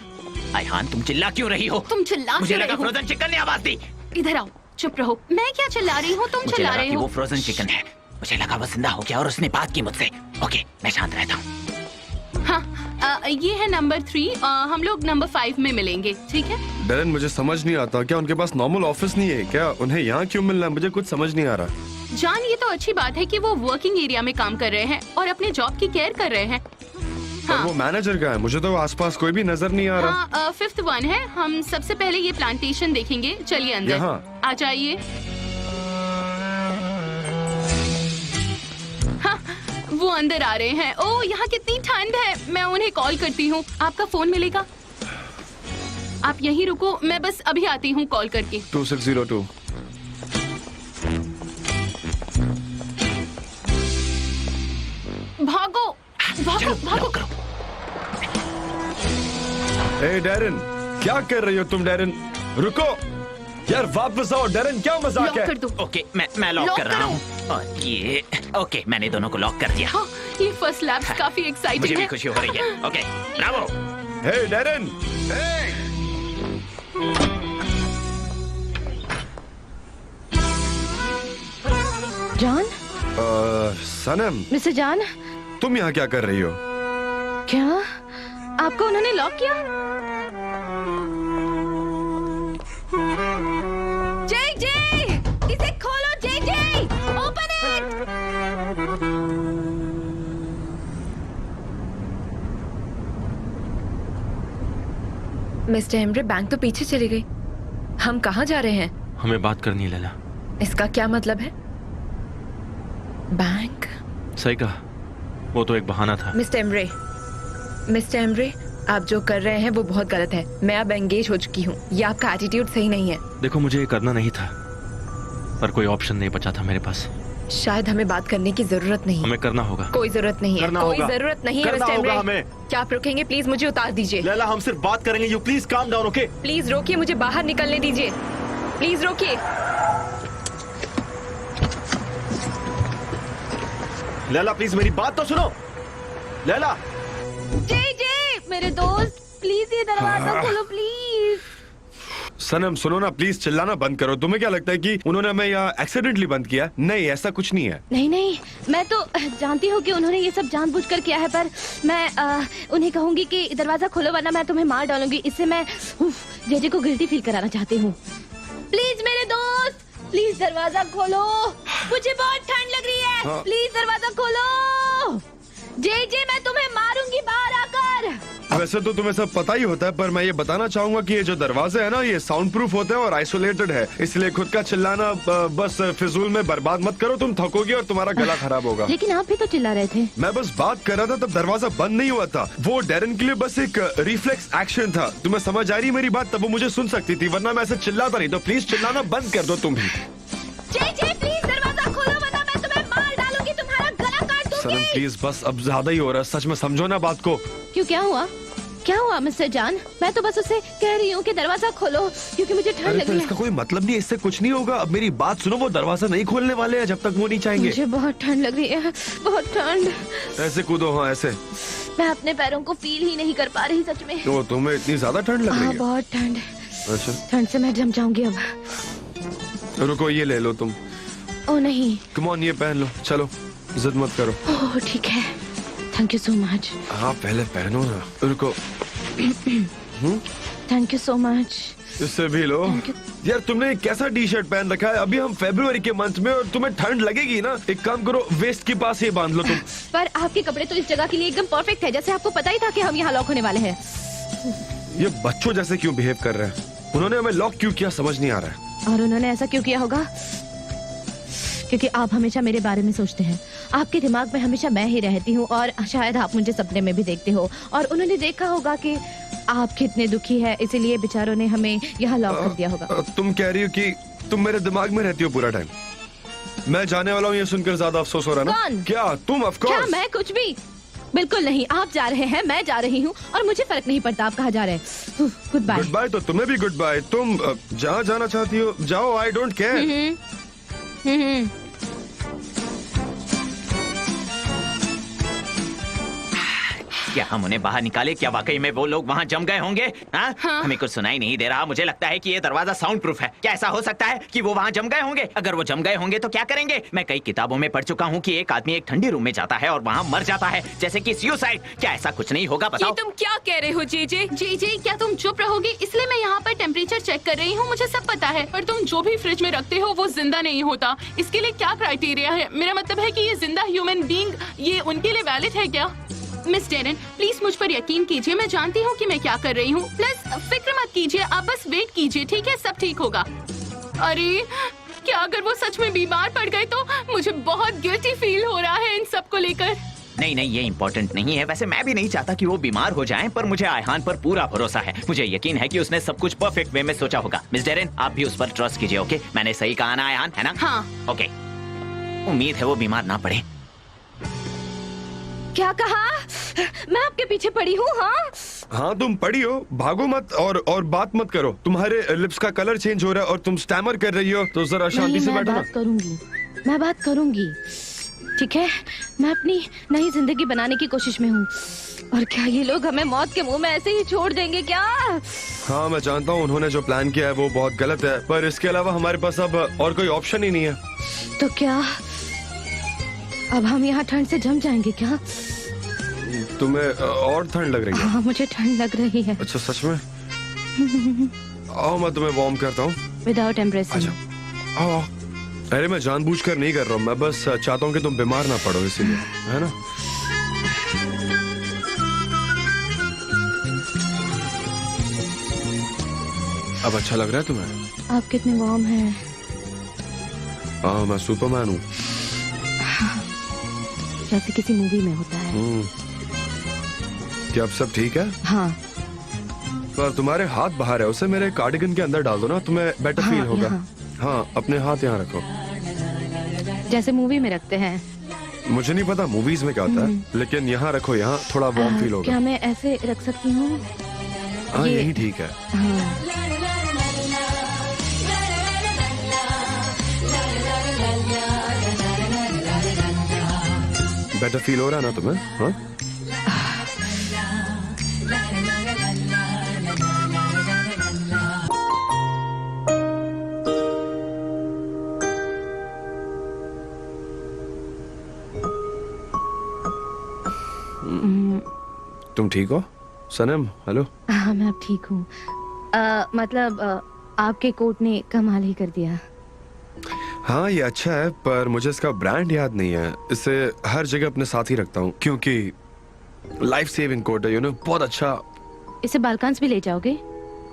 आयहान, तुम चिल्ला क्यों रही हो? तुम चिल्ला मुझे क्यों लगा रहे हो? फ्रोजन चिकन ने आवाज दी। इधर आओ, चुप रहो। मैं क्या चिल्ला रही हूँ, तुम मुझे चिल्ला लगा रहे कि वो हो। फ्रोजन चिकन है। मुझे लगा वो जिंदा हो गया और उसने बात की मुझसे। ओके, मैं शांत रहता हूँ। हाँ, ये है नंबर 3। हम लोग नंबर 5 में मिलेंगे, ठीक है? डेरेन, मुझे समझ नहीं आता, क्या उनके पास नॉर्मल ऑफिस नहीं है क्या? उन्हें यहाँ क्यों मिलना है? मुझे कुछ समझ नहीं आ रहा। जान, ये तो अच्छी बात है कि वो वर्किंग एरिया में काम कर रहे हैं और अपने जॉब की केयर कर रहे हैं। पर वो मैनेजर का है, मुझे तो आसपास कोई भी नजर नहीं आ रहा। हाँ, 5th 1 है। हम सबसे पहले ये प्लांटेशन देखेंगे। चलिए अंदर, यहाँ? आ जाइए। हाँ, वो अंदर आ रहे हैं। ओह, यहाँ कितनी ठंड है। मैं उन्हें कॉल करती हूँ। आपका फोन मिलेगा? आप यहीं रुको, मैं बस अभी आती हूँ कॉल करके। 2602। भागो भागो चलो, भागो। लॉक करो। ए डेरेन, क्या कर रही हो तुम? डेरेन रुको यार, वापस आओ। डेरेन, क्या मजाक लॉक है? कर दो। ओके, मैं लॉक लॉक कर रहा करो। हूँ। और ये ओके, मैंने दोनों को लॉक कर दिया। हाँ, ये फर्स्ट लैब्स काफी मुझे एक्साइटिंग भी है। खुशी हो रही है। Okay, bravo. Hey Darren, John, Sanam, mister John, तुम यहाँ क्या कर रही हो? क्या आपको उन्होंने लॉक किया? जे जे, इसे खोलो। J J, open it. Mister एम्ब्रे, बैंक तो पीछे चली गई। हम कहाँ जा रहे हैं? हमें बात करनी है लैला। इसका क्या मतलब है? बैंक? सही कहा, वो तो एक बहाना था। मिस्टर एम्ब्रे, आप जो कर रहे हैं वो बहुत गलत है। मैं अब एंगेज हो चुकी हूँ। ये आपका एटीट्यूड सही नहीं है। देखो, मुझे ये करना नहीं था, पर कोई ऑप्शन नहीं बचा था मेरे पास। शायद हमें बात करने की जरूरत नहीं है। हमें करना होगा। कोई जरूरत नहीं है। करना कोई होगा। जरूरत नहीं है करना मिस्टर होगा एम्ब्रे। हमें। क्या आप रुकेंगे? प्लीज मुझे उतार दीजिए। लैला, हम सिर्फ बात करेंगे। You please calm down, okay? Please रोकिए, मुझे बाहर निकलने दीजिए। प्लीज रोकिए। लैला प्लीज मेरी बात तो सुनो। लैला, जे मेरे दोस्त, प्लीज ये दरवाजा खोलो प्लीज। सनम सुनो ना, प्लीज चिल्लाना बंद करो। तुम्हें क्या लगता है कि उन्होंने हमें यहाँ एक्सीडेंटली बंद किया? नहीं, ऐसा कुछ नहीं है। नहीं, मैं तो जानती हूँ कि उन्होंने ये सब जानबूझकर किया है, पर मैं उन्हें कहूंगी कि दरवाजा खोलो वरना मैं तुम्हें मार डालूंगी। इससे मैं जेजे को गिल्टी फील कराना चाहती हूँ। प्लीज मेरे दोस्त, प्लीज दरवाजा खोलो। मुझे बहुत ठंड लग रही है। हाँ। प्लीज दरवाजा खोलो। जे मैं तुम्हें मारूंगी बाहर आकर। वैसे तो तुम्हें सब पता ही होता है, पर मैं ये बताना चाहूंगा कि ये जो दरवाजे है ना, ये साउंड प्रूफ होते हैं और आइसोलेटेड है। इसलिए खुद का चिल्लाना बस फिजूल में बर्बाद मत करो। तुम थकोगे और तुम्हारा गला खराब होगा। लेकिन आप भी तो चिल्ला रहे थे। मैं बस बात कर रहा था, तब दरवाजा बंद नहीं हुआ था। वो डेरन के लिए बस एक रिफ्लेक्स एक्शन था। तुम्हें समझ आ रही मेरी बात? तब वो मुझे सुन सकती थी, वरना मैं ऐसे चिल्लाता नहीं। तो प्लीज चिल्लाना बंद कर दो तुम भी। जे प्लीज दरवाजा खोलो वरना मैं तुम्हें मार डालूंगी, तुम्हारा गला काट दूंगी। सनम प्लीज, बस अब ज्यादा ही हो रहा है। सच में समझो ना बात को। क्यों, क्या हुआ मिस्टर जान? मैं तो बस उसे कह रही हूँ कि दरवाजा खोलो क्योंकि मुझे ठंड अरे लग तो रही है। इसका कोई मतलब नहीं है, इससे कुछ नहीं होगा। अब मेरी बात सुनो, वो दरवाजा नहीं खोलने वाले हैं जब तक वो नहीं चाहेंगे। मुझे बहुत ठंड लग रही है, बहुत ठंड। ऐसे कूदो। हाँ ऐसे। मैं अपने पैरों को फील ही नहीं कर पा रही सच में। तो तुम्हें इतनी ज्यादा ठंड लग रही हाँ है? बहुत ठंड। अच्छा ठंड से मैं जम जाऊंगी अब। रुको, ये ले लो तुम। ओ नहीं। कम ऑन, ये पहन लो। चलो जिद मत करो। ओह ठीक है, थैंक यू सो मच। हाँ पहले पहनो ना। रुको, थैंक यू सो मच। इससे भी लो। Thank you. यार तुमने एक कैसा टी शर्ट पहन रखा है? अभी हम फरवरी के मंथ में और तुम्हें ठंड लगेगी ना। एक काम करो, वेस्ट के पास ये बांध लो तुम। पर आपके कपड़े तो इस जगह के लिए एकदम परफेक्ट है, जैसे आपको पता ही था कि हम यहाँ लॉक होने वाले हैं। ये बच्चों जैसे क्यों बिहेव कर रहे हैं? उन्होंने हमें लॉक क्यों किया समझ नहीं आ रहा है। और उन्होंने ऐसा क्यों किया होगा? क्योंकि आप हमेशा मेरे बारे में सोचते हैं। आपके दिमाग में हमेशा मैं ही रहती हूँ और शायद आप मुझे सपने में भी देखते हो। और उन्होंने देखा होगा कि आप कितने दुखी है, इसीलिए बेचारों ने हमें यहाँ लॉक कर दिया होगा। तुम कह रही हो कि तुम मेरे दिमाग में रहती हो पूरा टाइम? मैं जाने वाला हूँ, ये सुनकर ज्यादा अफसोस हो रहा है ना? कौन? क्या तुम? ऑफ क्या कोर्स। मैं? कुछ भी बिल्कुल नहीं। आप जा रहे हैं, मैं जा रही हूँ और मुझे फर्क नहीं पड़ता आप कहाँ जा रहे हैं। Good bye. गुड बाय तो तुम्हें भी गुड बाय। तुम जहाँ जाना चाहती हो जाओ, आई डोंट केयर। क्या हम उन्हें बाहर निकाले? क्या वाकई में वो लोग वहाँ जम गए होंगे? हाँ? हमें कुछ सुनाई नहीं दे रहा। मुझे लगता है कि ये दरवाजा साउंड प्रूफ है। क्या ऐसा हो सकता है कि वो वहाँ जम गए होंगे? अगर वो जम गए होंगे तो क्या करेंगे? मैं कई किताबों में पढ़ चुका हूँ कि एक आदमी एक ठंडे रूम में जाता है और वहाँ मर जाता है, जैसे कि सुसाइड। क्या ऐसा कुछ नहीं होगा? ये बताओ। तुम क्या कह रहे हो जे? जी क्या तुम चुप रहोगे? इसलिए मैं यहाँ पर टेम्परेचर चेक कर रही हूँ, मुझे सब पता है। पर तुम जो भी फ्रिज में रखते हो वो जिंदा नहीं होता। इसके लिए क्या क्राइटेरिया है? मेरा मतलब है कि ये जिंदा ह्यूमन बीइंग, ये उनके लिए वैलिड है क्या? मिस डेरन प्लीज मुझ पर यकीन कीजिए, मैं जानती हूँ कि मैं क्या कर रही हूँ। प्लस फिक्र मत कीजिए, आप बस वेट कीजिए, ठीक है? सब ठीक होगा। अरे क्या अगर वो सच में बीमार पड़ गए तो? मुझे बहुत गिल्टी फील हो रहा है इन सब को लेकर। नहीं, ये इम्पोर्टेंट नहीं है। वैसे मैं भी नहीं चाहता कि वो बीमार हो जाएं, पर मुझे आयहान पर पूरा भरोसा है। मुझे यकीन है कि उसने सब कुछ परफेक्ट वे में सोचा होगा। मिस डेरन आप भी उस पर ट्रस्ट कीजिए, ओके? मैंने सही कहा ना आयहान, है ना? हाँ। ओके, उम्मीद है वो बीमार ना पड़े। क्या कहा? मैं आपके पीछे पड़ी हूँ। हाँ तुम पड़ी हो, भागो मत और बात मत करो। तुम्हारे लिप्स का कलर चेंज हो रहा है और तुम स्टैमर कर रही हो, तो जरा शांति से बैठो ना। मैं बात करूंगी, ठीक है? मैं अपनी नई जिंदगी बनाने की कोशिश में हूँ। और क्या ये लोग हमें मौत के मुंह में ऐसे ही छोड़ देंगे क्या? हाँ मैं जानता हूँ उन्होंने जो प्लान किया है वो बहुत गलत है, पर इसके अलावा हमारे पास अब और कोई ऑप्शन ही नहीं है। तो क्या अब हम यहाँ ठंड से जम जाएंगे क्या? तुम्हें और ठंड लग रही है? हाँ मुझे ठंड लग रही है। अच्छा सच में? आओ मैं तुम्हें वार्म करता हूँ। Without embracing. अच्छा आओ। अरे मैं जानबूझकर नहीं कर रहा हूँ, मैं बस चाहता हूँ कि तुम बीमार ना पड़ो, इसीलिए, है ना? अब अच्छा लग रहा है तुम्हें? आप कितने वार्म हैं। हाँ मैं सुपरमैन हूँ। जैसे किसी मूवी में होता है। क्या अब सब ठीक है? हाँ पर तुम्हारे हाथ बाहर है, उसे मेरे कार्डिगन के अंदर डाल दो ना, तुम्हें बेटर हाँ, फील होगा। यहाँ। हाँ अपने हाथ यहाँ रखो। जैसे मूवी में रखते हैं। मुझे नहीं पता मूवीज में क्या होता है, लेकिन यहाँ रखो, यहाँ थोड़ा वार्म फील होगा। क्या मैं ऐसे रख सकती हूँ? हाँ ये- यही ठीक है। हाँ बेटर फील हो रहा है ना तुम्हें? हाँ तुम ठीक हो सनम? हेलो। हाँ मैं अब ठीक हूँ। मतलब आपके कोट ने कमाल ही कर दिया। हाँ ये अच्छा है, पर मुझे इसका ब्रांड याद नहीं है। इसे हर जगह अपने साथ ही रखता हूँ क्योंकि लाइफ सेविंग कोट है, बहुत अच्छा। इसे बालकांस भी ले जाओगे?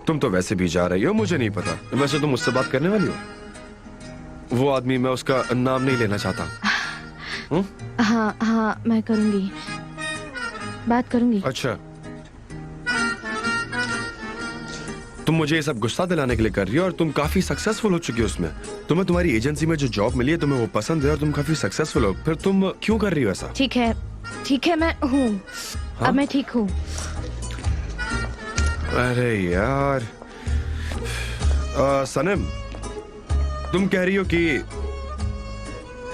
तुम तो वैसे भी जा रही हो, मुझे नहीं पता। वैसे तुम मुझसे बात करने वाली हो? वो आदमी, मैं उसका नाम नहीं लेना चाहता। हाँ हाँ मैं करूँगी, बात करूँगी। अच्छा तुम मुझे ये सब गुस्सा दिलाने के लिए कर रही हो, और तुम काफी सक्सेसफुल हो चुकी हो उसमें। तुम्हें तुम्हारी एजेंसी में जो जॉब मिली है, तुम्हें वो पसंद है और तुम काफी सक्सेसफुल हो, फिर तुम क्यों कर रही हो ऐसा? ठीक है मैं हूँ। हाँ? अब मैं ठीक हूँ। अरे यार सनम, तुम कह रही हो कि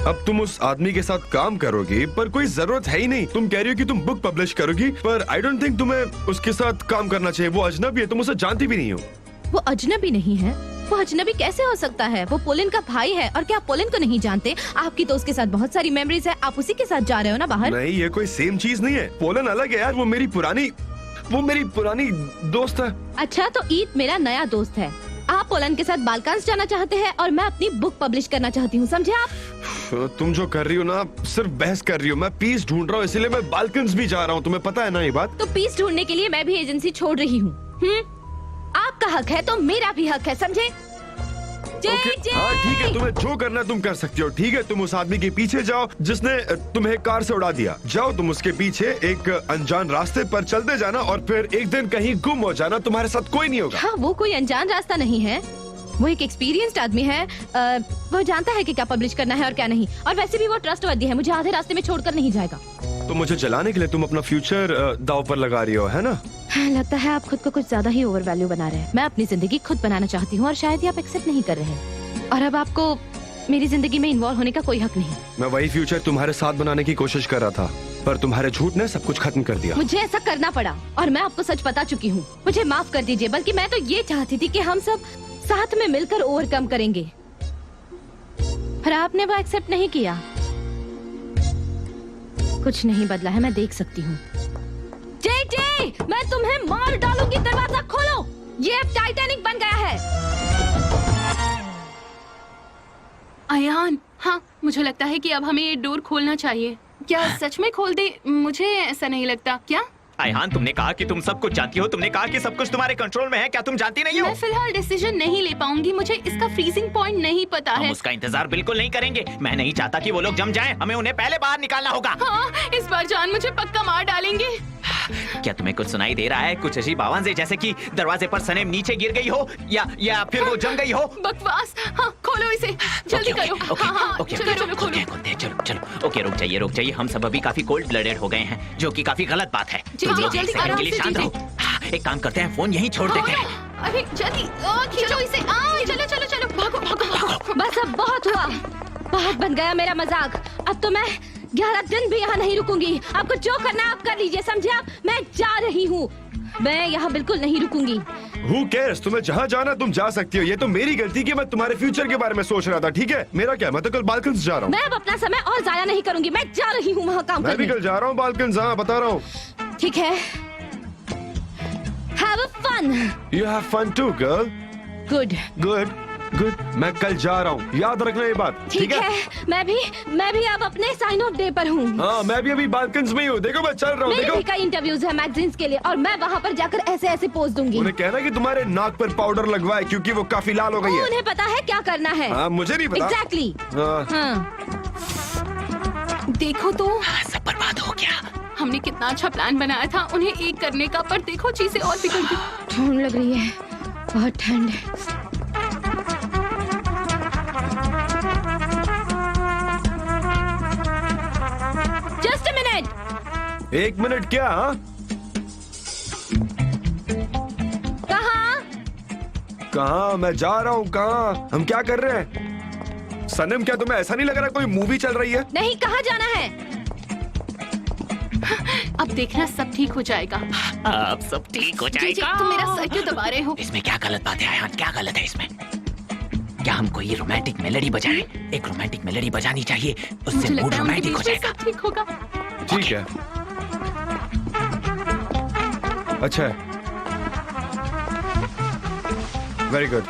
अब तुम उस आदमी के साथ काम करोगी, पर कोई जरूरत है ही नहीं। तुम कह रही हो कि तुम बुक पब्लिश करोगी, पर आई डोंट थिंक तुम्हें उसके साथ काम करना चाहिए। वो अजनबी है, तुम उसे जानती भी नहीं हो। वो अजनबी नहीं है। वो अजनबी कैसे हो सकता है? वो पोलिन का भाई है। और क्या आप पोलिन को नहीं जानते? आपकी तो उसके साथ बहुत सारी मेमोरीज है। आप उसी के साथ जा रहे हो ना बाहर? नहीं, ये कोई सेम चीज नहीं है। पोलन अलग है यार, वो मेरी पुरानी दोस्त है। अच्छा तो ईद मेरा नया दोस्त है। आप पोलन के साथ बालकांस जाना चाहते हैं और मैं अपनी बुक पब्लिश करना चाहती हूँ, समझे आप? तुम जो कर रही हो ना, सिर्फ बहस कर रही हो। मैं पीस ढूंढ रहा हूँ, इसीलिए मैं बालकन्स भी जा रहा हूँ। तुम्हें पता है ना ये बात? तो पीस ढूंढने के लिए मैं भी एजेंसी छोड़ रही हूँ। आपका हक है तो मेरा भी हक है, समझे? ओके, हाँ ठीक है, तुम्हें जो करना है तुम कर सकती हो। ठीक है, तुम उस आदमी के पीछे जाओ जिसने तुम्हें कार से उड़ा दिया। जाओ तुम उसके पीछे, एक अनजान रास्ते पर चलते जाना और फिर एक दिन कहीं गुम हो जाना। तुम्हारे साथ कोई नहीं होगा। हाँ वो कोई अनजान रास्ता नहीं है। वो एक एक्सपीरियंस्ड आदमी है। वो जानता है कि क्या पब्लिश करना है और क्या नहीं। और वैसे भी वो ट्रस्टवर्दी है। मुझे आधे रास्ते में छोड़कर नहीं जाएगा। तो मुझे जलाने के लिए तुम अपना फ्यूचर दांव पर लगा रही हो, है ना? लगता है आप खुद को कुछ ज्यादा ही ओवर वैल्यू बना रहे हैं। मैं अपनी जिंदगी खुद बनाना चाहती हूँ और शायद ये आप एक्सेप्ट नहीं कर रहे हैं। और अब आपको मेरी जिंदगी में इन्वॉल्व होने का कोई हक नहीं। मैं वही फ्यूचर तुम्हारे साथ बनाने की कोशिश कर रहा था, पर तुम्हारे झूठ ने सब कुछ खत्म कर दिया। मुझे ऐसा करना पड़ा और मैं आपको सच बता चुकी हूँ। मुझे माफ कर दीजिए, बल्कि मैं तो ये चाहती थी कि हम सब साथ में मिलकर ओवरकम करेंगे, पर आपने वो एक्सेप्ट नहीं किया। कुछ नहीं बदला है, मैं देख सकती हूँ। जे, मैं तुम्हें मार डालूंगी। दरवाजा खोलो, ये अब टाइटैनिक बन गया है। अयान, हाँ मुझे लगता है कि अब हमें ये डोर खोलना चाहिए। क्या सच में खोल दे? मुझे ऐसा नहीं लगता। क्या आयहान, तुमने कहा कि तुम सब कुछ जानती हो। तुमने कहा कि सब कुछ तुम्हारे कंट्रोल में है। क्या तुम जानती नहीं हो? मैं फिलहाल डिसीजन नहीं ले पाऊंगी। मुझे इसका फ्रीजिंग पॉइंट नहीं पता हम है। उसका इंतजार बिल्कुल नहीं करेंगे। मैं नहीं चाहता कि वो लोग जम जाएं। हमें उन्हें पहले बाहर निकालना होगा। हाँ, इस बार जान मुझे पक्का मार डालेंगे। क्या तुम्हें कुछ सुनाई दे रहा है? कुछ अजीब आवाजें, जैसे कि दरवाजे पर सनेम नीचे गिर गई हो या फिर वो जम गई हो। बकवास। हाँ खोलो इसे, जल्दी करो। हाँ, चलो खोलो। चलो ओके, रुक जाइए। हम सब अभी काफी कोल्ड ब्लडेड हो गए हैं, जो कि काफी गलत बात है। जी, तुम जी, लोग एक जल्दी सेकंड आराम के लिए से, शांत जी, रहो। एक काम करते हैं, फोन यहीं छोड़ देते हैं। अरे जल्दी खींचो इसे। चलो भागो। बस अब बहुत हुआ, बहुत बन गया मेरा मजाक। अब तो मैं 11 दिन भी यहाँ नहीं रुकूंगी। आपको जो करना है आप कर लीजिए, समझे आप? मैं जा रही हूँ, मैं यहाँ बिल्कुल नहीं रुकूंगी। Who cares? तुम्हें जहाँ जाना तुम जा सकती हो। ये तो मेरी गलती कि मैं तुम्हारे फ्यूचर के बारे में सोच रहा था। ठीक है, मेरा क्या, मैं तो कल बालकन्स जा रहा हूँ। मैं अब अपना समय और जाया नहीं करूंगी। मैं जा रही हूँ वहाँ काम मैं भी करने। कल जा रहा हूँ बालकन्स, हाँ बता रहा हूँ। ठीक है, have a fun. You have fun too, girl. Good. Good. Good, मैं कल जा रहा हूँ, याद रखना ये बात। ठीक है, मैं भी अब अपने साइन ऑफ डे पर हूँ। हाँ, मैं भी अभी बालकन्स में ही हूँ। देखो मैं चल रहा हूँ। मेरे देखो भी कई इंटरव्यूज है मैगजीन्स के लिए और मैं वहाँ पर जाकर ऐसे ऐसे पोज दूंगी। उन्हें कहना कि तुम्हारे नाक पर पाउडर लगवाए क्योंकि वो काफी लाल हो गई है। उन्हें पता है क्या करना है। हाँ, मुझे नहीं पता। एग्जैक्टली। देखो तो सब बर्बाद हो गया। हमने कितना अच्छा प्लान बनाया था उन्हें एक करने का, पर देखो चीजें और बिगड़ गई। ठंड लग रही है, बहुत ठंड है। Just a minute. 1 मिनट क्या? हाँ, कहाँ? मैं जा रहा हूँ। कहाँ? हम क्या कर रहे हैं? सनम, क्या तुम्हें ऐसा नहीं लग रहा कोई मूवी चल रही है? नहीं, कहाँ जाना है? अब देखना सब ठीक हो जाएगा। अब सब ठीक हो जी, तुम मेरा सर क्यों दबा रहे हो? इसमें क्या गलत बात है आयान? क्या गलत है इसमें? क्या हम कोई रोमांटिक मेलोडी बजाएं? एक रोमांटिक मेलोडी बजानी चाहिए, उससे मुझे मूड लगता है उनके रोमांटिक हो बीच में जाएगा। सब ठीक होगा। ठीक है, अच्छा है, वेरी गुड।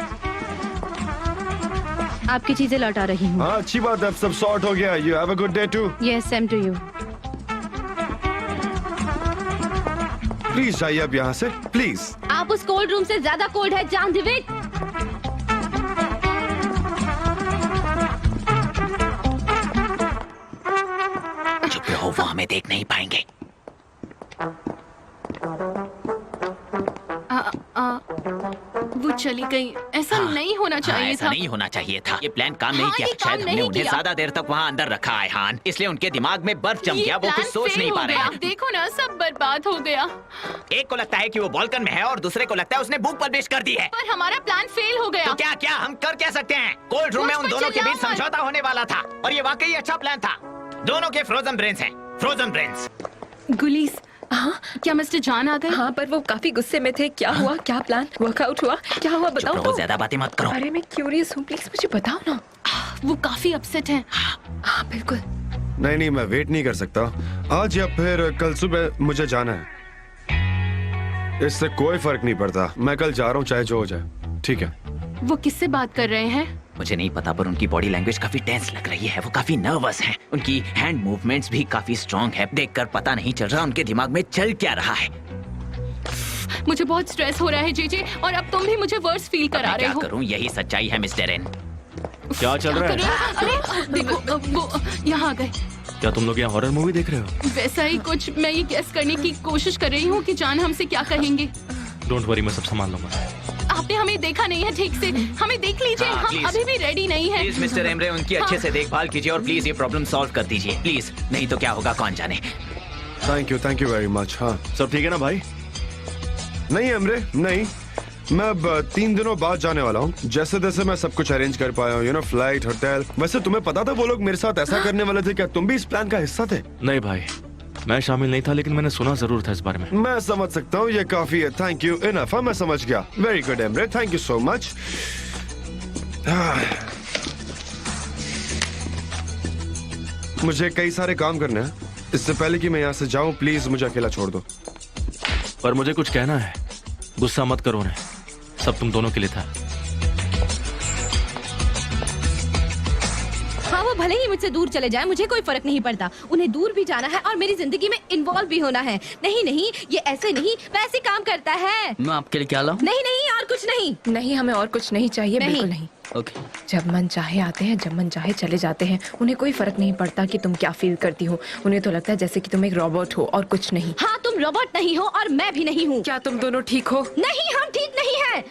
आपकी चीजें लौटा रही हूँ। हाँ, अच्छी बात है, अब सब सॉर्ट हो गया। You have a good day too. Yes, same to you. Please जाइए अब यहाँ से, प्लीज। आप उस कोल्ड रूम से ज्यादा कोल्ड है, जानदीविक। चुप रहो, वो हमें देख नहीं पाएंगे। वो चली गई। ऐसा नहीं होना चाहिए ऐसा था। नहीं होना चाहिए था। ये प्लान काम नहीं हाँ, किया। ये काम शायद हमने नहीं उन्हें किया। ज्यादा देर तक वहाँ अंदर रखा है हान, इसलिए उनके दिमाग में बर्फ जम ये गया। वो कुछ प्लान सोच फेल नहीं हो पा रहे गया। हैं। देखो ना, सब बर्बाद हो गया। एक को लगता है कि वो बॉल्कन में है और दूसरे को लगता है उसने बुक पब्लिश कर दी है। पर हमारा प्लान फेल हो गया। तो क्या क्या हम कर क्या सकते हैं? कोल्ड रूम में मुझ उन पर दोनों के बीच चिल्लाओ मत। समझौता होने वाला था और ये वाकई अच्छा प्लान था। दोनों के फ्रोजन ब्रेन्स हैं, फ्रोजन ब्रेन्स। गुलीस, हाँ, क्या मिस्टर जान आ गए? हाँ, पर वो काफी गुस्से में थे। क्या हुआ? क्या प्लान वर्कआउट हुआ? क्या हुआ बताओ चुप तो। रहो, ज्यादा बातें मत करो। अरे मैं क्यूरियस हूँ, प्लीज मुझे बताओ ना। वो काफी अपसेट हैं। हाँ बिल्कुल। नहीं नहीं, मैं वेट नहीं कर सकता। आज या फिर कल सुबह मुझे जाना है। इससे कोई फर्क नहीं पड़ता। मैं कल जा रहा हूँ, चाहे जो हो जाए। ठीक है। वो किससे बात कर रहे हैं? मुझे नहीं पता, पर उनकी बॉडी लैंग्वेज काफी टेंस लग रही है। वो काफी नर्वस हैं। उनकी हैंड मूवमेंट्स भी काफी स्ट्रांग है। देखकर पता नहीं चल रहा उनके दिमाग में चल क्या रहा है। मुझे बहुत स्ट्रेस हो रहा है जीजी, और अब तुम भी मुझे वर्स फील करा मैं रहे क्या हो। करूं? यही सच्चाई है मिस्टर एन। क्या चल रहा है? अरे देखो, वो यहाँ आ गए। क्या तुम लोग यहाँ हॉरर मूवी देख रहे हो? वैसा ही कुछ। मैं ये गेस करने की कोशिश कर रही हूँ कि जान हमसे क्या कहेंगे। डोंट वरी, मैं सब संभाल लूंगा। आपने हमें देखा नहीं है ठीक से। हमें देख लीजिए, हाँ, हम please। अभी भी रेडी नहीं है। प्लीज मिस्टर एमरे, उनकी अच्छे से देखभाल कीजिए और प्लीज ये प्रॉब्लम सॉल्व कर दीजिए प्लीज। नहीं तो क्या होगा कौन जाने। Thank you very much. हाँ, सब ठीक है ना भाई? नहीं अमरे, नहीं। मैं अब 3 दिनों बाद जाने वाला हूँ। जैसे तैसे मैं सब कुछ अरेंज कर पाया हूँ, फ्लाइट, होटल। वैसे तुम्हें पता था वो लोग मेरे साथ ऐसा करने वाले थे? क्या तुम भी इस प्लान का हिस्सा थे? नहीं भाई, मैं शामिल नहीं था, लेकिन मैंने सुना जरूर था इस बारे में। मैं समझ सकता हूँ, ये काफी है। Thank you, enough. मैं समझ गया। Very good Emre, thank you so much. मुझे कई सारे काम करने हैं। इससे पहले कि मैं यहाँ से जाऊँ, प्लीज मुझे अकेला छोड़ दो। पर मुझे कुछ कहना है, गुस्सा मत करो उन्हें। सब तुम दोनों के लिए था। हाँ, वो भले ही मुझसे दूर चले जाए, मुझे कोई फर्क नहीं पड़ता। उन्हें दूर भी जाना है और मेरी जिंदगी में इन्वॉल्व भी होना है। नहीं नहीं, ये ऐसे नहीं वैसे काम करता है। मैं आपके लिए क्या लाऊं? नहीं नहीं, और कुछ नहीं। नहीं, हमें और कुछ नहीं चाहिए। नहीं। बिल्कुल नहीं। ओके। जब मन चाहे आते हैं, जब मन चाहे चले जाते हैं। उन्हें कोई फर्क नहीं पड़ता कि तुम क्या फील करती हो। उन्हें तो लगता है जैसे कि तुम एक रोबोट हो और कुछ नहीं। हाँ, तुम रोबोट नहीं हो और मैं भी नहीं हूँ। क्या तुम दोनों ठीक हो? नहीं, हम ठीक नहीं है।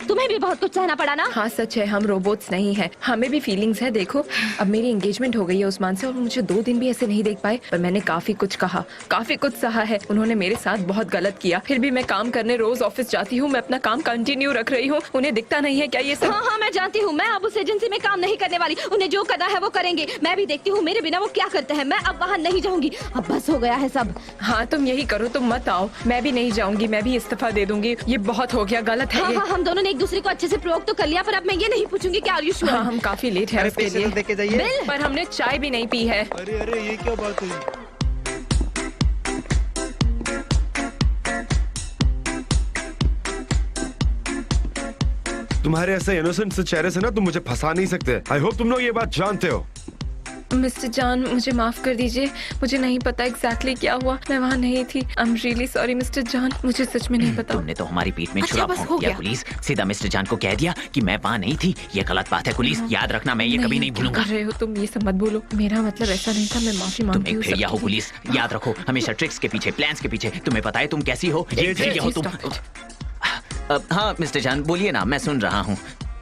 तुम्हें भी बहुत कुछ सहना पड़ा ना। हाँ सच है, हम रोबोट्स नहीं हैं। हमें भी फीलिंग्स है। देखो, अब मेरी एंगेजमेंट हो गई है उस्मान से और वो मुझे 2 दिन भी ऐसे नहीं देख पाए। पर मैंने काफी कुछ कहा, काफी कुछ सहा है। उन्होंने मेरे साथ बहुत गलत किया। फिर भी मैं काम करने रोज ऑफिस जाती हूँ। मैं अपना काम कंटिन्यू रख रही हूँ। उन्हें दिखता नहीं है क्या ये सब? हाँ हाँ, मैं जानती हूँ। मैं अब उस एजेंसी में काम नहीं करने वाली। उन्हें जो करना है वो करेंगे। मैं भी देखती हूँ मेरे बिना वो क्या करते हैं। मैं अब वहाँ नहीं जाऊंगी। अब बस हो गया है सब। हाँ, तुम यही करो, तुम मत आओ। मैं भी नहीं जाऊंगी, मैं भी इस्तीफा दे दूंगी। ये बहुत हो गया, गलत है हाँ ये। हाँ, हम दोनों ने एक दूसरे को अच्छे से प्रयोग तो कर लिया, पर अब मैं ये नहीं पूछूंगी कि आर यू श्योर। हाँ, हम काफी लेट है उसके लिए। देखे जाइए। बिल, पर हमने चाय भी नहीं पी है। अरे अरे, ये क्या बात हुई? तुम्हारे ऐसे इनोसेंट से चेहरे से ना तुम मुझे फंसा नहीं सकते। आई होप तुम लोग ये बात जानते हो। मिस्टर जॉन, मुझे माफ कर दीजिए, मुझे नहीं पता एग्जैक्टली क्या हुआ, मैं वहाँ नहीं थी। I am really sorry mister John, मुझे सच में नहीं पता। तुमने तो हमारी पीठ में अच्छा, छुरा बस भोंक हो दिया गया। पुलिस। सीधा मिस्टर जान को कह दिया कि मैं वहाँ नहीं थी। ये गलत बात है पुलिस, याद रखना मैं ये कभी नहीं क्या भूलूंगा। कर रहे हो तुम, ये सब मत बोलो। मेरा मतलब ऐसा नहीं था, मैं माफी तुम मांगती एक हूँ भेड़िया हो सबके लिए। पुलिस, याद रखो हमेशा ट्रिक्स के पीछे, प्लान्स के पीछे। तुम्हें पता है तुम कैसी हो, एक भेड़िया हो तुम। हाँ मिस्टर जान बोलिए ना, मैं सुन रहा हूँ।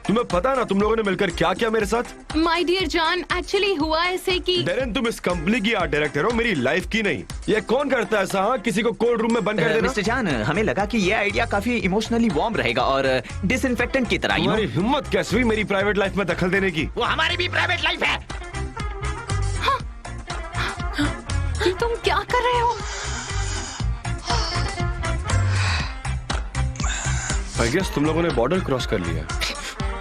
तुम्हें पता ना तुम लोगों ने मिलकर क्या किया मेरे साथ? माय डियर जॉन, एक्चुअली हुआ ऐसे कि डेरेन, तुम इस कंपनी की आर्ट डायरेक्टर हो, मेरी लाइफ की नहीं। ये कौन करता है ऐसा? हाँ, किसी को कोल्ड रूम में बंद कर देना? मिस्टर जान, हमें लगा कि ये आइडिया काफी इमोशनली वार्म रहेगा और डिसइंफेक्टेंट की तरह। तुम्हारी हिम्मत कैसे हुई मेरी प्राइवेट लाइफ में दखल देने की? वो हमारी भी प्राइवेट लाइफ है। ये तुम क्या कर रहे हो? आई गेस तुम लोगों ने बॉर्डर क्रॉस कर लिया।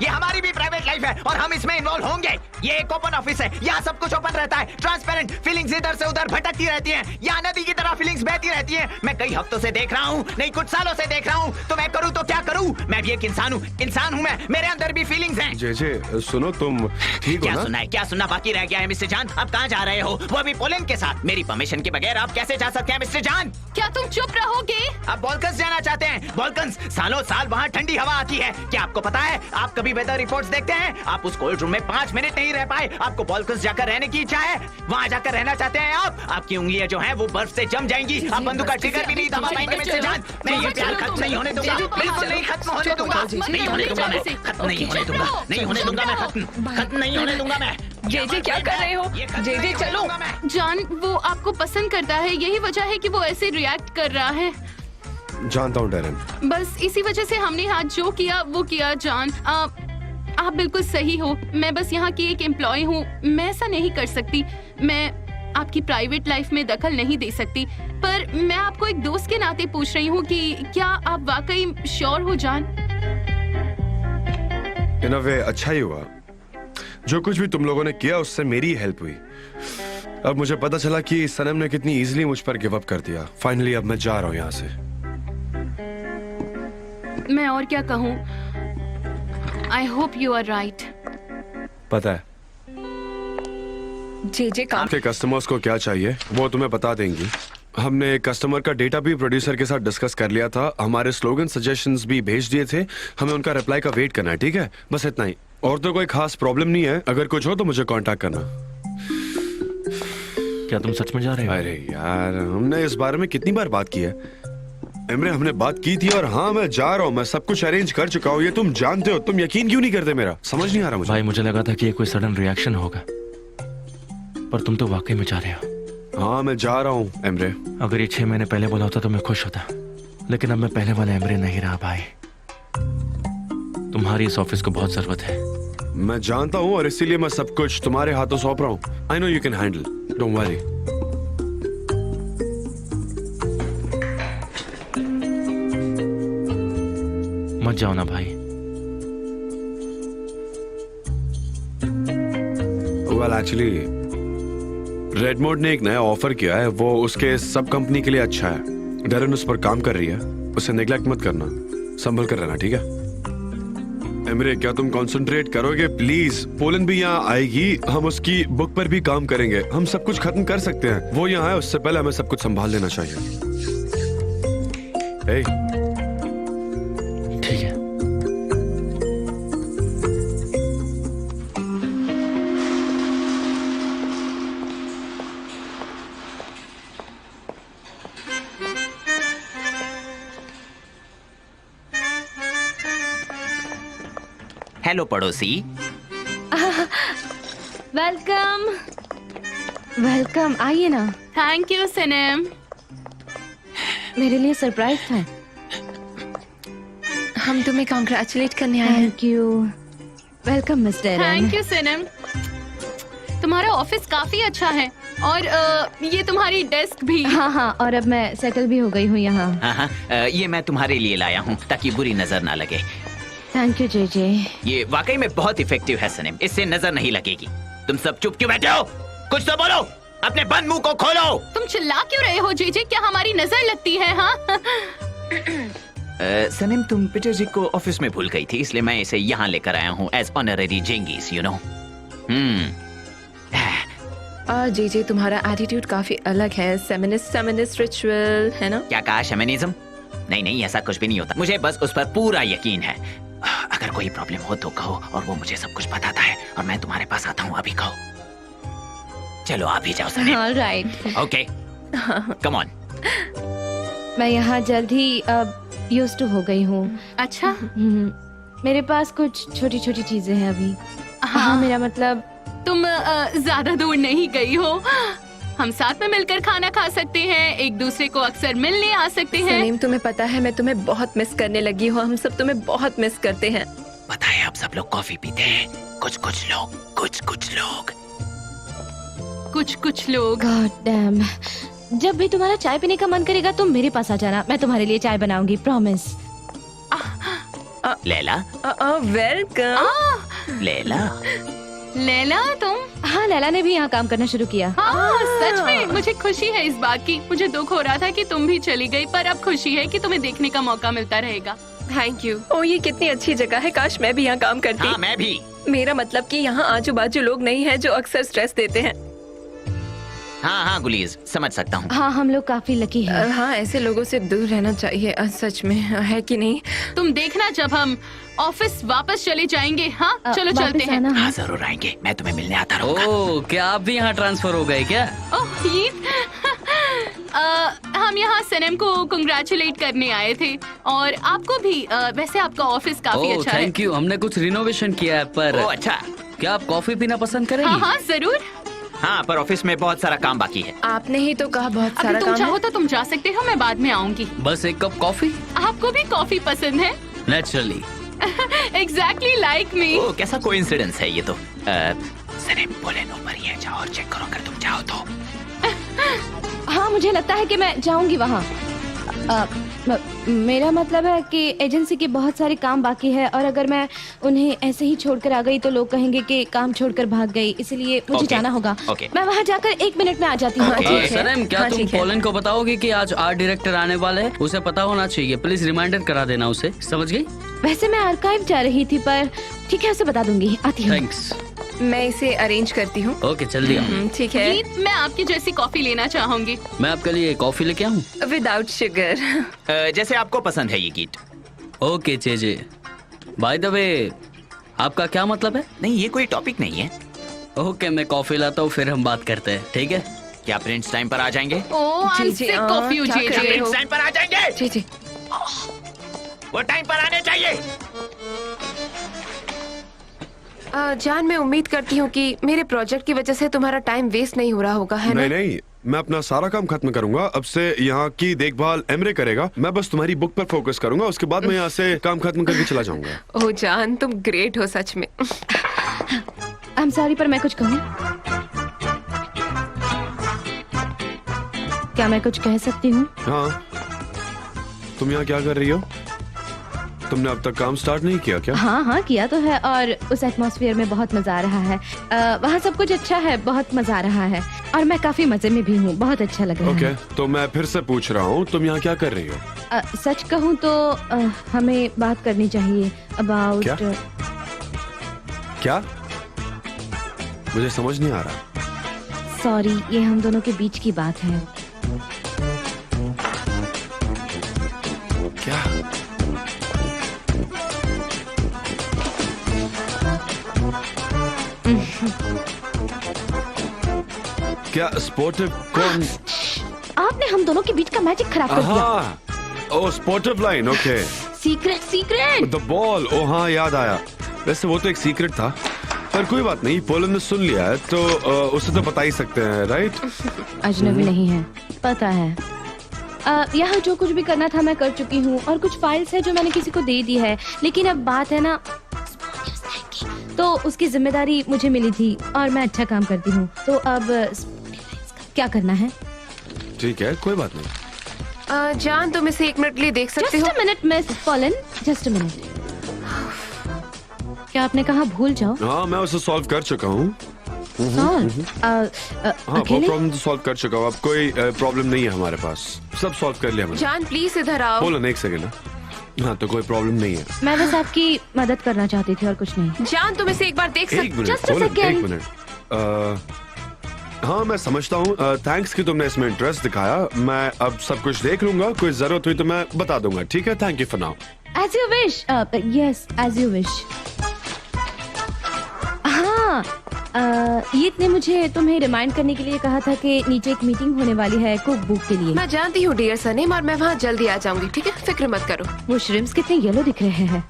ये हमारी भी प्राइवेट लाइफ है और हम इसमें इन्वॉल्व होंगे। ये एक ओपन ऑफिस है, यहाँ सब कुछ ओपन रहता है, ट्रांसपेरेंट। फीलिंग्स इधर से उधर भटकती रहती हैं, यहाँ नदी की तरह फीलिंग्स बहती रहती हैं। मैं कई हफ्तों से देख रहा हूँ, नहीं कुछ सालों से देख रहा हूँ। तो मैं करूँ तो क्या करूँ? मैं भी एक इंसान हूँ, इंसान हूँ मैं, मेरे अंदर भी फीलिंग्स हैं। जे सुनो, तुम ठीक हो क्या ना? सुनना है, क्या सुनना बाकी रह गया है मिस्टर जान? अब कहाँ जा रहे हो? वो भी पोलैंड के साथ। मेरी परमिशन के बगैर आप कैसे जा सकते हैं मिस्टर जान? क्या तुम चुप रहोगे? आप बॉल्कन्स जाना चाहते हैं? बॉल्कन्स, सालों साल वहाँ ठंडी हवा आती है। क्या आपको पता है? आप कभी वेदर रिपोर्ट्स देखते हैं? आप उस कोल्ड रूम में 5 मिनट नहीं रह पाए। आपको बॉल्कन्स जाकर रहने की इच्छा है, वहाँ जाकर रहना चाहते हैं आप। आपकी उंगलियां जो हैं वो बर्फ से जम जाएंगी। आप बंदूक का ट्रिगर भी नहीं दबा पाएंगे मिस्टर जान। मैं ये प्यार खत्म नहीं होने दूंगा, बिल्कुल नहीं खत्म होने दूंगा, नहीं होने दूंगा मैं, खत्म नहीं होने दूंगा, नहीं होने दूंगा मैं, खत्म नहीं होने दूंगा मैं। जे क्या कर रहे हो? जे चलो। जॉन वो आपको पसंद करता है, यही वजह है कि वो ऐसे रिएक्ट कर रहा है। जानता हूँ डेरेन। बस इसी वजह से हमने आज जो किया वो किया। जॉन आप बिल्कुल सही हो, मैं बस यहाँ की एक एम्प्लॉय हूँ, मैं ऐसा नहीं कर सकती। मैं आपकी प्राइवेट लाइफ में दखल नहीं दे सकती, पर मैं आपको एक दोस्त के नाते पूछ रही हूँ कि क्या आप वाकई श्योर हो जॉन? इन अ वे अच्छा ही हुआ। जो कुछ भी तुम लोगों ने किया उससे मेरी हेल्प हुई। अब मुझे पता चला कि सनम ने कितनी इजीली मुझ पर गिव अप कर दिया। फाइनली अब मैं जा रहा हूँ यहाँ से। मैं और क्या कहूँ? I hope you are right. पता है जे काम आपके कस्टमर्स को क्या चाहिए वो तुम्हें बता देंगी। हमने कस्टमर का डेटा भी प्रोड्यूसर के साथ डिस्कस कर लिया था, हमारे स्लोगन सजेशंस भी भेज दिए थे। हमें उनका रिप्लाई का वेट करना है, ठीक है? बस इतना ही, और तो कोई खास प्रॉब्लम नहीं है। अगर कुछ हो तो मुझे कांटेक्ट करना। क्या तुम सच में जा रहे हो? अरे यार, हमने इस बारे में कितनी बार बात की है इमरे, हमने बात की थी। और हाँ, मैं जा रहा हूँ, मैं सब कुछ अरेंज कर चुका हूँ, ये तुम जानते हो। तुम यकीन क्यों नहीं करते मेरा? समझ नहीं आ रहा मुझे। भाई मुझे लगा था कि ये कोई सडन रिएक्शन होगा, पर तुम तो वाकई में जा रहे हो। हाँ, मैं जा रहा हूँ एमरे। अगर ये 6 महीने पहले बोला होता तो मैं खुश होता, लेकिन अब मैं पहले वाला एमरे नहीं रहा भाई। तुम्हारी इस ऑफिस को बहुत जरूरत है। मैं जानता हूँ और इसीलिए मैं सब कुछ तुम्हारे हाथों सौंप रहा हूँ। I know you can handle, don't worry. मत जाओ ना भाई। वेल एक्चुअली रेडमोड ने एक नया ऑफर किया है, वो उसके सब कंपनी के लिए अच्छा है। डेरेन उस पर काम कर रही है, उसे नेग्लेक्ट मत करना, संभल कर रहना, ठीक है? एमरे, क्या तुम कंसंट्रेट करोगे प्लीज? पोलैंड भी यहाँ आएगी, हम उसकी बुक पर भी काम करेंगे, हम सब कुछ खत्म कर सकते हैं। वो यहाँ है, उससे पहले हमें सब कुछ संभाल लेना चाहिए। hey, ठीक है। हेलो पड़ोसी। वेलकम वेलकम, आइए ना। थैंक यू सनम। मेरे लिए सरप्राइज था। हम तुम्हें कॉन्ग्रेचुलेट करने आए हैं। Thank you. Welcome miss Darren. Thank you Sanam. तुम्हारा ऑफिस काफी अच्छा है और ये तुम्हारी डेस्क भी। हाँ हाँ, और अब मैं सेटल भी हो गई हूँ यहाँ। हाँ, ये मैं तुम्हारे लिए लाया हूँ ताकि बुरी नजर ना लगे। थैंक यू जे। ये वाकई में बहुत इफेक्टिव है सनम, इससे नजर नहीं लगेगी। तुम सब चुप क्यों बैठे हो? कुछ तो बोलो, अपने बंद मुंह को खोलो। तुम चिल्ला क्यों रहे हो जे? क्या हमारी नजर लगती है? हाँ सनम, तुम पीटर जी को ऑफिस में भूल गई थी, इसलिए मैं इसे यहाँ लेकर आया हूँ एज ऑनररी जेंगीज, यू नो। जी जी, तुम्हारा एटीट्यूड काफी अलग है। फेमिनिस्ट रिचुअल है ना? क्या कहा? शेमनिज्म? नहीं नहीं, ऐसा कुछ भी नहीं होता। मुझे बस उस पर पूरा यकीन है। अगर कोई प्रॉब्लम हो तो कहो, और वो मुझे सब कुछ बताता है, और मैं तुम्हारे पास आता हूँ। अभी कहो। चलो आप ही जाओ सनम। ऑलराइट। Okay, come on. मैं यहाँ जल्द ही यूज्ड टू हो गई हूँ। अच्छा। मेरे पास कुछ छोटी छोटी चीजें हैं अभी। हाँ, मेरा मतलब तुम ज्यादा दूर नहीं गई हो। हम साथ में मिलकर खाना खा सकते हैं, एक दूसरे को अक्सर मिलने आ सकते हैं। सलीम, तुम्हें पता है मैं तुम्हें बहुत मिस करने लगी हूँ। हम सब तुम्हें बहुत मिस करते हैं। पता है, अब सब लोग कॉफी पीते हैं। कुछ कुछ लोग। कुछ लोग। God damn. जब भी तुम्हारा चाय पीने का मन करेगा तुम मेरे पास आ जाना, मैं तुम्हारे लिए चाय बनाऊंगी, प्रॉमिस। लैला, वेलकम। लैला, तुम? हाँ, लैला ने भी यहाँ काम करना शुरू किया। हाँ, सच में मुझे खुशी है इस बात की। मुझे दुख हो रहा था कि तुम भी चली गई, पर अब खुशी है कि तुम्हें देखने का मौका मिलता रहेगा। Thank you. ओ, ये कितनी अच्छी जगह है। काश मैं भी यहाँ काम करती। हाँ मैं भी। मेरा मतलब कि यहाँ आजू बाजू लोग नहीं हैं जो अक्सर स्ट्रेस देते हैं। हाँ गुलीज, समझ सकता हूँ। हाँ, हम लोग काफी लकी हैं। हाँ, ऐसे लोगों से दूर रहना चाहिए। सच में, है कि नहीं? तुम देखना जब हम ऑफिस वापस चले जाएंगे। हाँ, चलो चलते वापस हैं। आना, हाँ जरूर आएंगे, मैं तुम्हें मिलने आता रहूंगा। ओह, क्या आप भी यहाँ ट्रांसफर हो गए क्या? ओह, ये हम यहाँ सनम को कंग्रेचुलेट करने आए थे, और आपको भी। वैसे आपका ऑफिस काफी ओह, अच्छा है। Thank you. हमने कुछ रिनोवेशन किया है, पर ओह अच्छा। क्या आप कॉफी पीना पसंद करेंगी? हाँ हाँ, जरूर। हाँ, पर ऑफिस में बहुत सारा काम बाकी है। आपने ही तो कहा बहुत अगर सारा तुम काम चाहो है। तो तुम जा सकते हो, मैं बाद में आऊंगी। बस एक कप कॉफी? आपको भी कॉफी पसंद है? Naturally. Exactly like me. Oh, कैसा कोइंसिडेंस है ये तो। सनम, पोलन ऊपर ही है, जाओ और चेक करो अगर तुम चाहो तो। हाँ, मुझे लगता है कि मैं जाऊंगी वहाँ। मेरा मतलब है कि एजेंसी के बहुत सारे काम बाकी है, और अगर मैं उन्हें ऐसे ही छोड़कर आ गई तो लोग कहेंगे कि काम छोड़कर भाग गई, इसलिए मुझे Okay. जाना होगा। Okay. मैं वहाँ जाकर 1 मिनट में आ जाती हूँ। Okay. ठीक है। सनम, क्या हाँ, तुम ठीक है। पोलन को बताओगी कि आज आर्ट डायरेक्टर आने वाले हैं? उसे पता होना चाहिए। प्लीज रिमाइंडर करा देना उसे, समझ गई? वैसे मैं आर्काइव जा रही थी, पर ठीक है, उसे बता दूंगी। आती हूँ। थैंक्स। मैं इसे अरेंज करती हूँ। ओके, जल्दी आओ। ठीक है। गीत, मैं आपकी जैसी कॉफी लेना चाहूंगी। मैं आपके लिए कॉफी लेके आऊँ? Without sugar. जैसे आपको पसंद है ये गीत। ओके चेजे। बाय द वे, आपका क्या मतलब है? नहीं, ये कोई टॉपिक नहीं है। ओके, मैं कॉफी लाता हूँ, फिर हम बात करते हैं, ठीक है? क्या प्रिंस टाइम पर आ जाएंगे? ओह, जी, आई जी, सिक हाँ, कॉफी क्या कर रहे हो? प्रिंस टाइम पर आ जाएंगे। जी जी। वो टाइम पर आने चाहिए। जान, मैं उम्मीद करती हूँ कि मेरे प्रोजेक्ट की वजह से तुम्हारा टाइम वेस्ट नहीं हो रहा होगा, है ना? नहीं, मैं अपना सारा काम खत्म करूंगा। अब से यहाँ की देखभाल एमरे करेगा। मैं बस तुम्हारी बुक पर फोकस करूंगा, उसके बाद मैं यहाँ से काम खत्म करके चला जाऊंगा। ओह जान, तुम ग्रेट हो सच में। आई एम सॉरी, पर मैं कुछ कहूँ? क्या मैं कुछ कह सकती हूँ? हाँ, तुम यहाँ क्या कर रही हो? तुमने अब तक काम स्टार्ट नहीं किया क्या? हाँ हाँ, किया तो है, और उस एटमॉस्फेयर में बहुत मजा आ रहा है। वहाँ सब कुछ अच्छा है, बहुत मजा आ रहा है, और मैं काफी मजे में भी हूँ। बहुत अच्छा लग रहा ओके, है। तो मैं फिर से पूछ रहा हूँ, तुम यहाँ क्या कर रही हो? सच कहूँ तो हमें बात करनी चाहिए अबाउट। क्या? मुझे समझ नहीं आ रहा। सॉरी, ये हम दोनों के बीच की बात है। क्या? क्या स्पोर्टिव कौन? आपने हम दोनों के बीच का मैजिक खराब कर दिया। हाँ, oh sportive line, okay. Secret. The ball, oh हाँ याद आया। वैसे वो तो एक सीक्रेट था, पर कोई बात नहीं, पोलन ने सुन लिया है तो उसे तो बता ही सकते हैं, राइट? अजनबी नहीं है, पता है। यहाँ जो कुछ भी करना था मैं कर चुकी हूँ, और कुछ फाइल्स है जो मैंने किसी को दे दी है, लेकिन अब बात है ना, तो उसकी जिम्मेदारी मुझे मिली थी और मैं अच्छा काम करती हूँ, तो अब क्या करना है? ठीक है, कोई बात नहीं। जान, तुम इसे 1 मिनट के लिए देख सकते जस्ट हो? A minute miss pollen, just a minute. क्या आपने कहा भूल जाओ? हाँ, मैं उसे सॉल्व कर चुका हूँ। सॉल्व? हाँ, वो अकेले? प्रॉब्लम तो सॉल्व कर चुका हूँ। अब कोई प्रॉब्लम नहीं है हमारे पास, सब सॉल्व कर लिया मैंने। जान प्लीज इधर आओ। पोलन, एक सेकेंड। हाँ तो कोई प्रॉब्लम नहीं है। मैं बस आपकी मदद करना चाहती थी और कुछ नहीं। जान तुम इसे एक बार देख एक minute just a Polan, second. एक मिनट। हाँ मैं समझता हूँ। थैंक्स कि तुमने इसमें इंटरेस्ट दिखाया। मैं अब सब कुछ देख लूंगा, कोई जरूरत हुई तो मैं बता दूंगा, ठीक है? Thank you for now. As you wish. Yes, as you wish. हाँ, ये ने मुझे तुम्हें रिमाइंड करने के लिए कहा था कि नीचे एक मीटिंग होने वाली है कुक बुक के लिए। मैं जानती हूँ डियर सनीम, और मैं वहाँ जल्दी आ जाऊंगी, ठीक है? फिक्र मत करो। वो श्रिम्प्स कितने येलो दिख रहे हैं।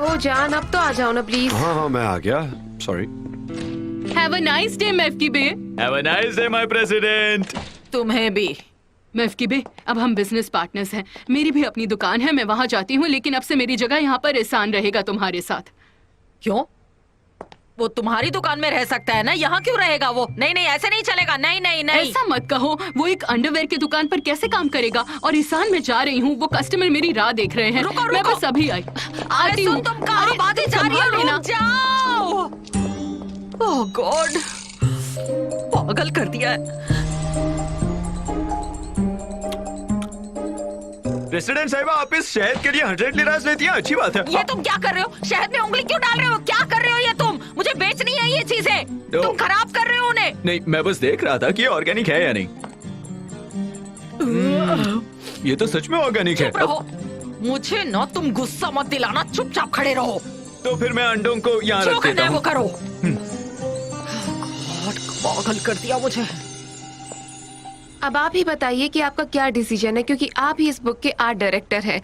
ओ जान, अब तो आ जाओ ना प्लीज। हाँ हाँ मैं आ गया, sorry. Have a nice day मेफ्की बे। Have a nice day my president. तुम्हें भी। मेफ्की बे, अब हम बिजनेस पार्टनर्स हैं। मेरी भी अपनी दुकान है, मैं वहाँ जाती हूँ, लेकिन अब से मेरी जगह यहाँ पर एहसान रहेगा तुम्हारे साथ। क्यों? वो तुम्हारी दुकान में रह सकता है ना, यहाँ क्यों रहेगा वो? नहीं नहीं, ऐसे नहीं चलेगा। नहीं नहीं नहीं। ऐसा मत कहो, वो एक अंडरवेयर की दुकान पर कैसे काम करेगा? और ईशान में जा रही हूँ, वो कस्टमर मेरी राह देख रहे हैं। रुको, मैं रुको। बस अभी आई। आती हूँ। तुम कहाँ भागे जा रही हो? लेना। रुक जाओ। ओह गॉड, पागल कर दिया है। प्रेसिडेंट साहिबा, आप इस शहद के लिए 100 लिरास लेती हैं, अच्छी बात है। ये तुम क्या कर रहे हो? शहद में उंगली क्यों डाल रहे हो? क्या कर रहे हो ये तुम? मुझे बेचनी है ये चीजें। तुम खराब कर रहे हो उन्हें। नहीं, मैं बस देख रहा था कि ये ऑर्गेनिक है या नहीं। ये तो सच में ऑर्गेनिक है। चुप रहो। मुझे ना तुम गुस्सा मत दिलाना, चुपचाप खड़े रहो। तो फिर मैं अंडों को यहाँ जो रख देता करना है वो हूँ। करो। गॉड, पागल कर दिया मुझे। अब आप ही बताइए कि आपका क्या डिसीजन है, क्योंकि आप ही इस बुक के आर्ट डायरेक्टर हैं।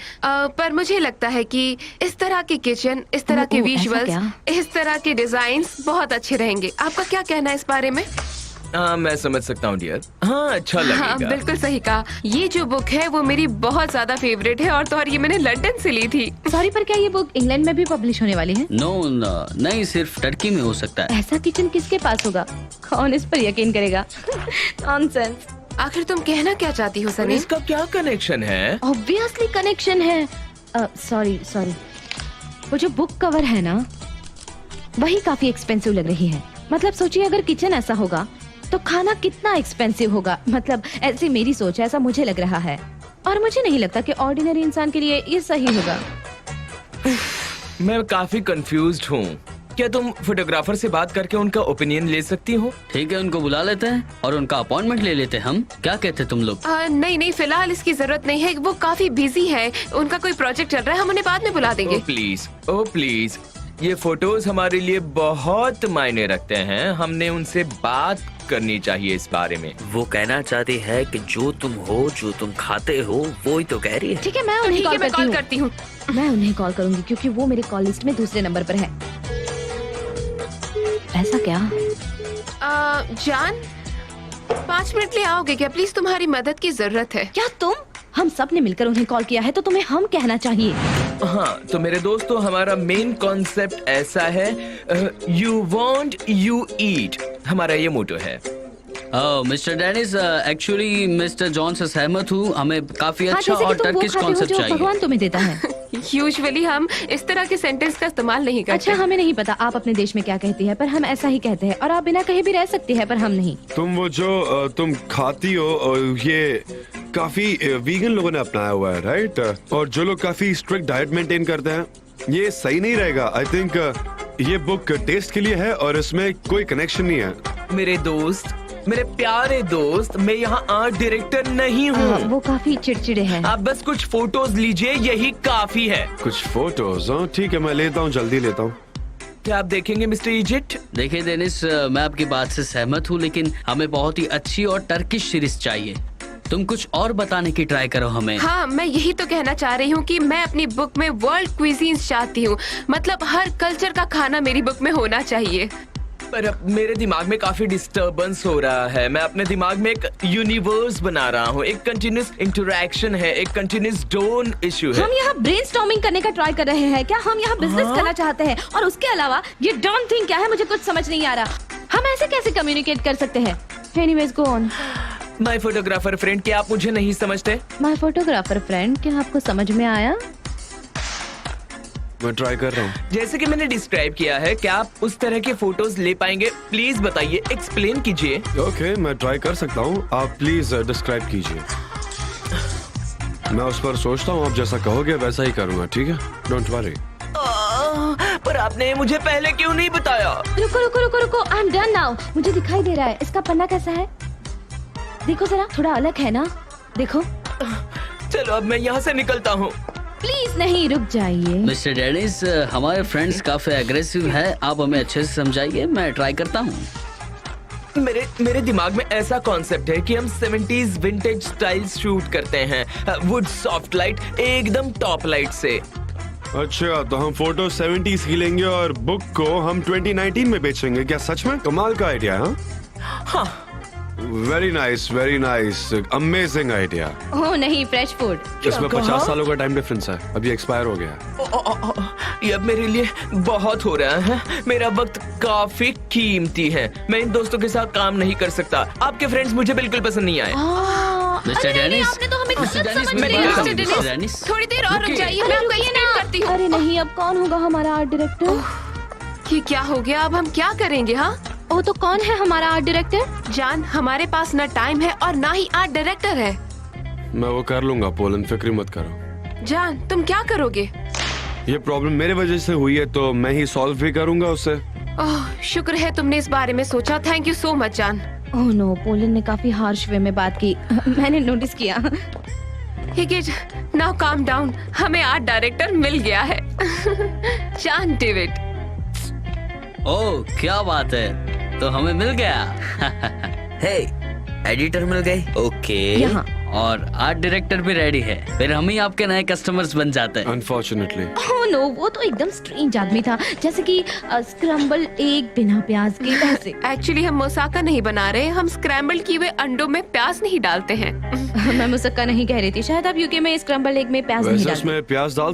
पर मुझे लगता है कि इस तरह के किचन, इस तरह के ऐसा विजुअल्स, क्या? इस तरह के डिजाइन्स बहुत अच्छे रहेंगे। आपका क्या कहना है इस बारे में? हाँ मैं समझ सकता हूँ डियर। हाँ अच्छा हाँ लगेगा। बिल्कुल सही कहा। ये जो बुक है वो मेरी बहुत ज्यादा फेवरेट है, और ये मैंने लंदन से ली थी। सॉरी, पर क्या ये बुक इंग्लैंड में भी पब्लिश होने वाली है? नो नहीं, सिर्फ टर्की में हो सकता है। ऐसा किचन किसके पास होगा? कौन इस पर यकीन करेगा? नॉनसेंस। आखिर तुम कहना क्या चाहती हो सनी? इसका क्या कनेक्शन है? ऑब्वियसली कनेक्शन है। सॉरी, वो जो बुक कवर है ना, वही काफी एक्सपेंसिव लग रही है। मतलब सोचिए, अगर किचन ऐसा होगा तो खाना कितना एक्सपेंसिव होगा। मतलब ऐसी मेरी सोच है, ऐसा मुझे लग रहा है। और मुझे नहीं लगता कि ऑर्डिनरी इंसान के लिए ये सही होगा। मैं काफी कंफ्यूज्ड हूँ। क्या तुम फोटोग्राफर से बात करके उनका ओपिनियन ले सकती हो? ठीक है, उनको बुला लेते हैं और उनका अपॉइंटमेंट ले लेते हैं हम। क्या कहते तुम लोग? नहीं, फिलहाल इसकी जरूरत नहीं है। वो काफी बिजी है, उनका कोई प्रोजेक्ट चल रहा है, हम उन्हें बाद में बुला देंगे। ओ प्लीज, ये फोटोज हमारे लिए बहुत मायने रखते हैं। हमने उनसे बात करनी चाहिए इस बारे में। वो कहना चाहती है कि जो तुम हो, जो तुम खाते हो, वो ही तो कह रही है। ठीक है, मैं उन्हें कॉल करती हूँ। मैं उन्हें कॉल करूंगी क्योंकि वो मेरे कॉल लिस्ट में दूसरे नंबर पर है। ऐसा क्या? जान, 5 मिनट ले आओगे क्या प्लीज? तुम्हारी मदद की जरूरत है। क्या तुम? हम सब ने मिलकर उन्हें कॉल किया है, तो तुम्हें हम कहना चाहिए। हाँ तो मेरे दोस्तों, हमारा मेन कॉन्सेप्ट ऐसा है, यू वांट यू ईट। हमारा ये मोटो है। Mister Dennis, actually mister John से सहमत हूँ। हमें काफी हाँ, अच्छा जैसे और कि तुम वो टर्किश खाते हो कॉन्सेप्ट जो चाहिए। भगवान तुम्हें देता है। यूजुअली हम इस तरह के सेंटेंस का इस्तेमाल नहीं करते। अच्छा, हमें नहीं पता आप अपने देश में क्या कहती है, पर हम ऐसा ही कहते हैं। और आप बिना कहे भी रह सकती है, पर हम नहीं। तुम वो जो तुम खाती हो, ये काफी वीगन लोगों ने अपनाया हुआ है, राइट? और जो लोग काफी स्ट्रिक्ट डाइट मेंटेन करते हैं, ये सही नहीं रहेगा। आई थिंक ये बुक टेस्ट के लिए है और इसमें कोई कनेक्शन नहीं है। मेरे दोस्त, मेरे प्यारे दोस्त, मैं यहाँ आर्ट डायरेक्टर नहीं हूँ। वो काफी चिड़चिड़े हैं। आप बस कुछ फोटोज लीजिए, यही काफी है। कुछ फोटोज? ठीक है, मैं लेता हूँ, जल्दी लेता हूँ। क्या आप देखेंगे मिस्टर इजिप्ट? देखिए डेनिस, मैं आपकी बात से सहमत हूँ, लेकिन हमें बहुत ही अच्छी और टर्किश सीरीज चाहिए। तुम कुछ और बताने की ट्राई करो हमें। हाँ, मैं यही तो कहना चाह रही हूँ कि मैं अपनी बुक में वर्ल्ड क्विजीन्स चाहती हूँ। मतलब हर कल्चर का खाना मेरी बुक में होना चाहिए। पर अब मेरे दिमाग में काफी डिस्टरबेंस हो रहा है। मैं अपने दिमाग में एक यूनिवर्स बना रहा हूँ, एक कंटिन्यूस इंटरैक्शन है, एक कंटिन्यूस डोन इशू है। हम यहाँ ब्रेनस्टॉर्मिंग करने का ट्राई कर रहे हैं। क्या हम यहाँ बिजनेस करना चाहते हैं? और उसके अलावा ये डोंट थिंक क्या है, मुझे कुछ समझ नहीं आ रहा। हम ऐसे कैसे कम्युनिकेट कर सकते हैं? Anyways, go on. My photographer friend, क्या आप मुझे नहीं समझते? माय फोटोग्राफर फ्रेंड, क्या आपको समझ में आया? मैं ट्राई कर रहा हूँ। जैसे कि मैंने डिस्क्राइब किया है, क्या आप उस तरह के फोटोज ले पाएंगे? प्लीज बताइए, एक्सप्लेन कीजिए। ओके, मैं ट्राई कर सकता हूँ। आप प्लीज डिस्क्राइब कीजिए। मैं उस पर सोचता हूँ, आप जैसा कहोगे वैसा ही करूँगा, ठीक है? Don't worry. पर आपने मुझे पहले क्यों नहीं बताया? रुको रुको रुको रुको, आई एम डन नाउ। मुझे दिखाई दे रहा है, इसका पन्ना कैसा है? देखो जरा, थोड़ा अलग है ना? देखो। चलो अब मैं यहाँ से निकलता हूँ। प्लीज नहीं, रुक जाइए। मिस्टर डेनिस, हमारे फ्रेंड्स काफी एग्रेसिव है, आप हमें अच्छे से समझाइए, मैं ट्राई करता हूँ। मेरे दिमाग में ऐसा कॉन्सेप्ट है कि हम 70s विंटेज स्टाइल शूट करते हैं, वुड सॉफ्ट लाइट एकदम टॉप लाइट से। अच्छा, तो हम फोटो 70s की लेंगे और बुक को हम 2019 में बेचेंगे क्या? सच में कमाल का आइडिया है। हाँ, वेरी नाइस, अमेजिंग आइडिया। ओह नहीं, फ्रेश फूड। इसमें कहा? 50 सालों का टाइम डिफरेंस है, अभी एक्सपायर हो गया। ये अब मेरे लिए बहुत हो रहा है। मेरा वक्त काफी कीमती है, मैं इन दोस्तों के साथ काम नहीं कर सकता। आपके फ्रेंड्स मुझे बिल्कुल पसंद नहीं आए। मिस्टर डेनिस, आपने तो हमें मिस्टर गलत डेनिस, समझ मेरी लिया। बात मिस्टर सुनिए, डेनिस, डेनिस। थोड़ी देर और रुक रुकिए। जाइए, मैं आपको एक्सप्लेन करती हूँ। अरे नहीं, अब कौन होगा हमारा आर्ट डायरेक्टर? ये क्या हो गया? अब हम क्या करेंगे? हाँ ओ, तो कौन है हमारा आर्ट डायरेक्टर? जान, हमारे पास ना टाइम है और ना ही आर्ट डायरेक्टर है। मैं वो कर लूंगा पोलन, फिक्र मत करो। जान, तुम क्या करोगे? ये प्रॉब्लम मेरे वजह से हुई है तो मैं ही सॉल्व भी करूंगा उसे। ओह, शुक्र है तुमने इस बारे में सोचा। थैंक यू सो मच जान। ओह नो, पोलन ने काफी हार्श वे में बात की। मैंने नोटिस किया। नाउ काम डाउन, हमें आर्ट डायरेक्टर मिल गया है। जान डेविड। ओह, क्या बात है, तो हमें मिल गया। हे, एडिटर मिल गए। ओके। यहाँ। और आर्ट डायरेक्टर भी रेडी है, फिर हम ही आपके नए कस्टमर्स बन जाते हैं। अनफॉर्चुनेटली ओह नो, वो तो एकदम स्ट्रेंज आदमी था, जैसे कि स्क्रम्बल एग बिना प्याज के, वैसे। एक्चुअली हम मोसाका नहीं बना रहे, हम स्क्रैम्बल किए हुए अंडों में प्याज नहीं डालते हैं। मैं मुसक्का नहीं कह रही थी, शायद आप यूके में स्क्रम्बल एग में प्याज नहीं वैसे डालते। उसमें प्याज डाल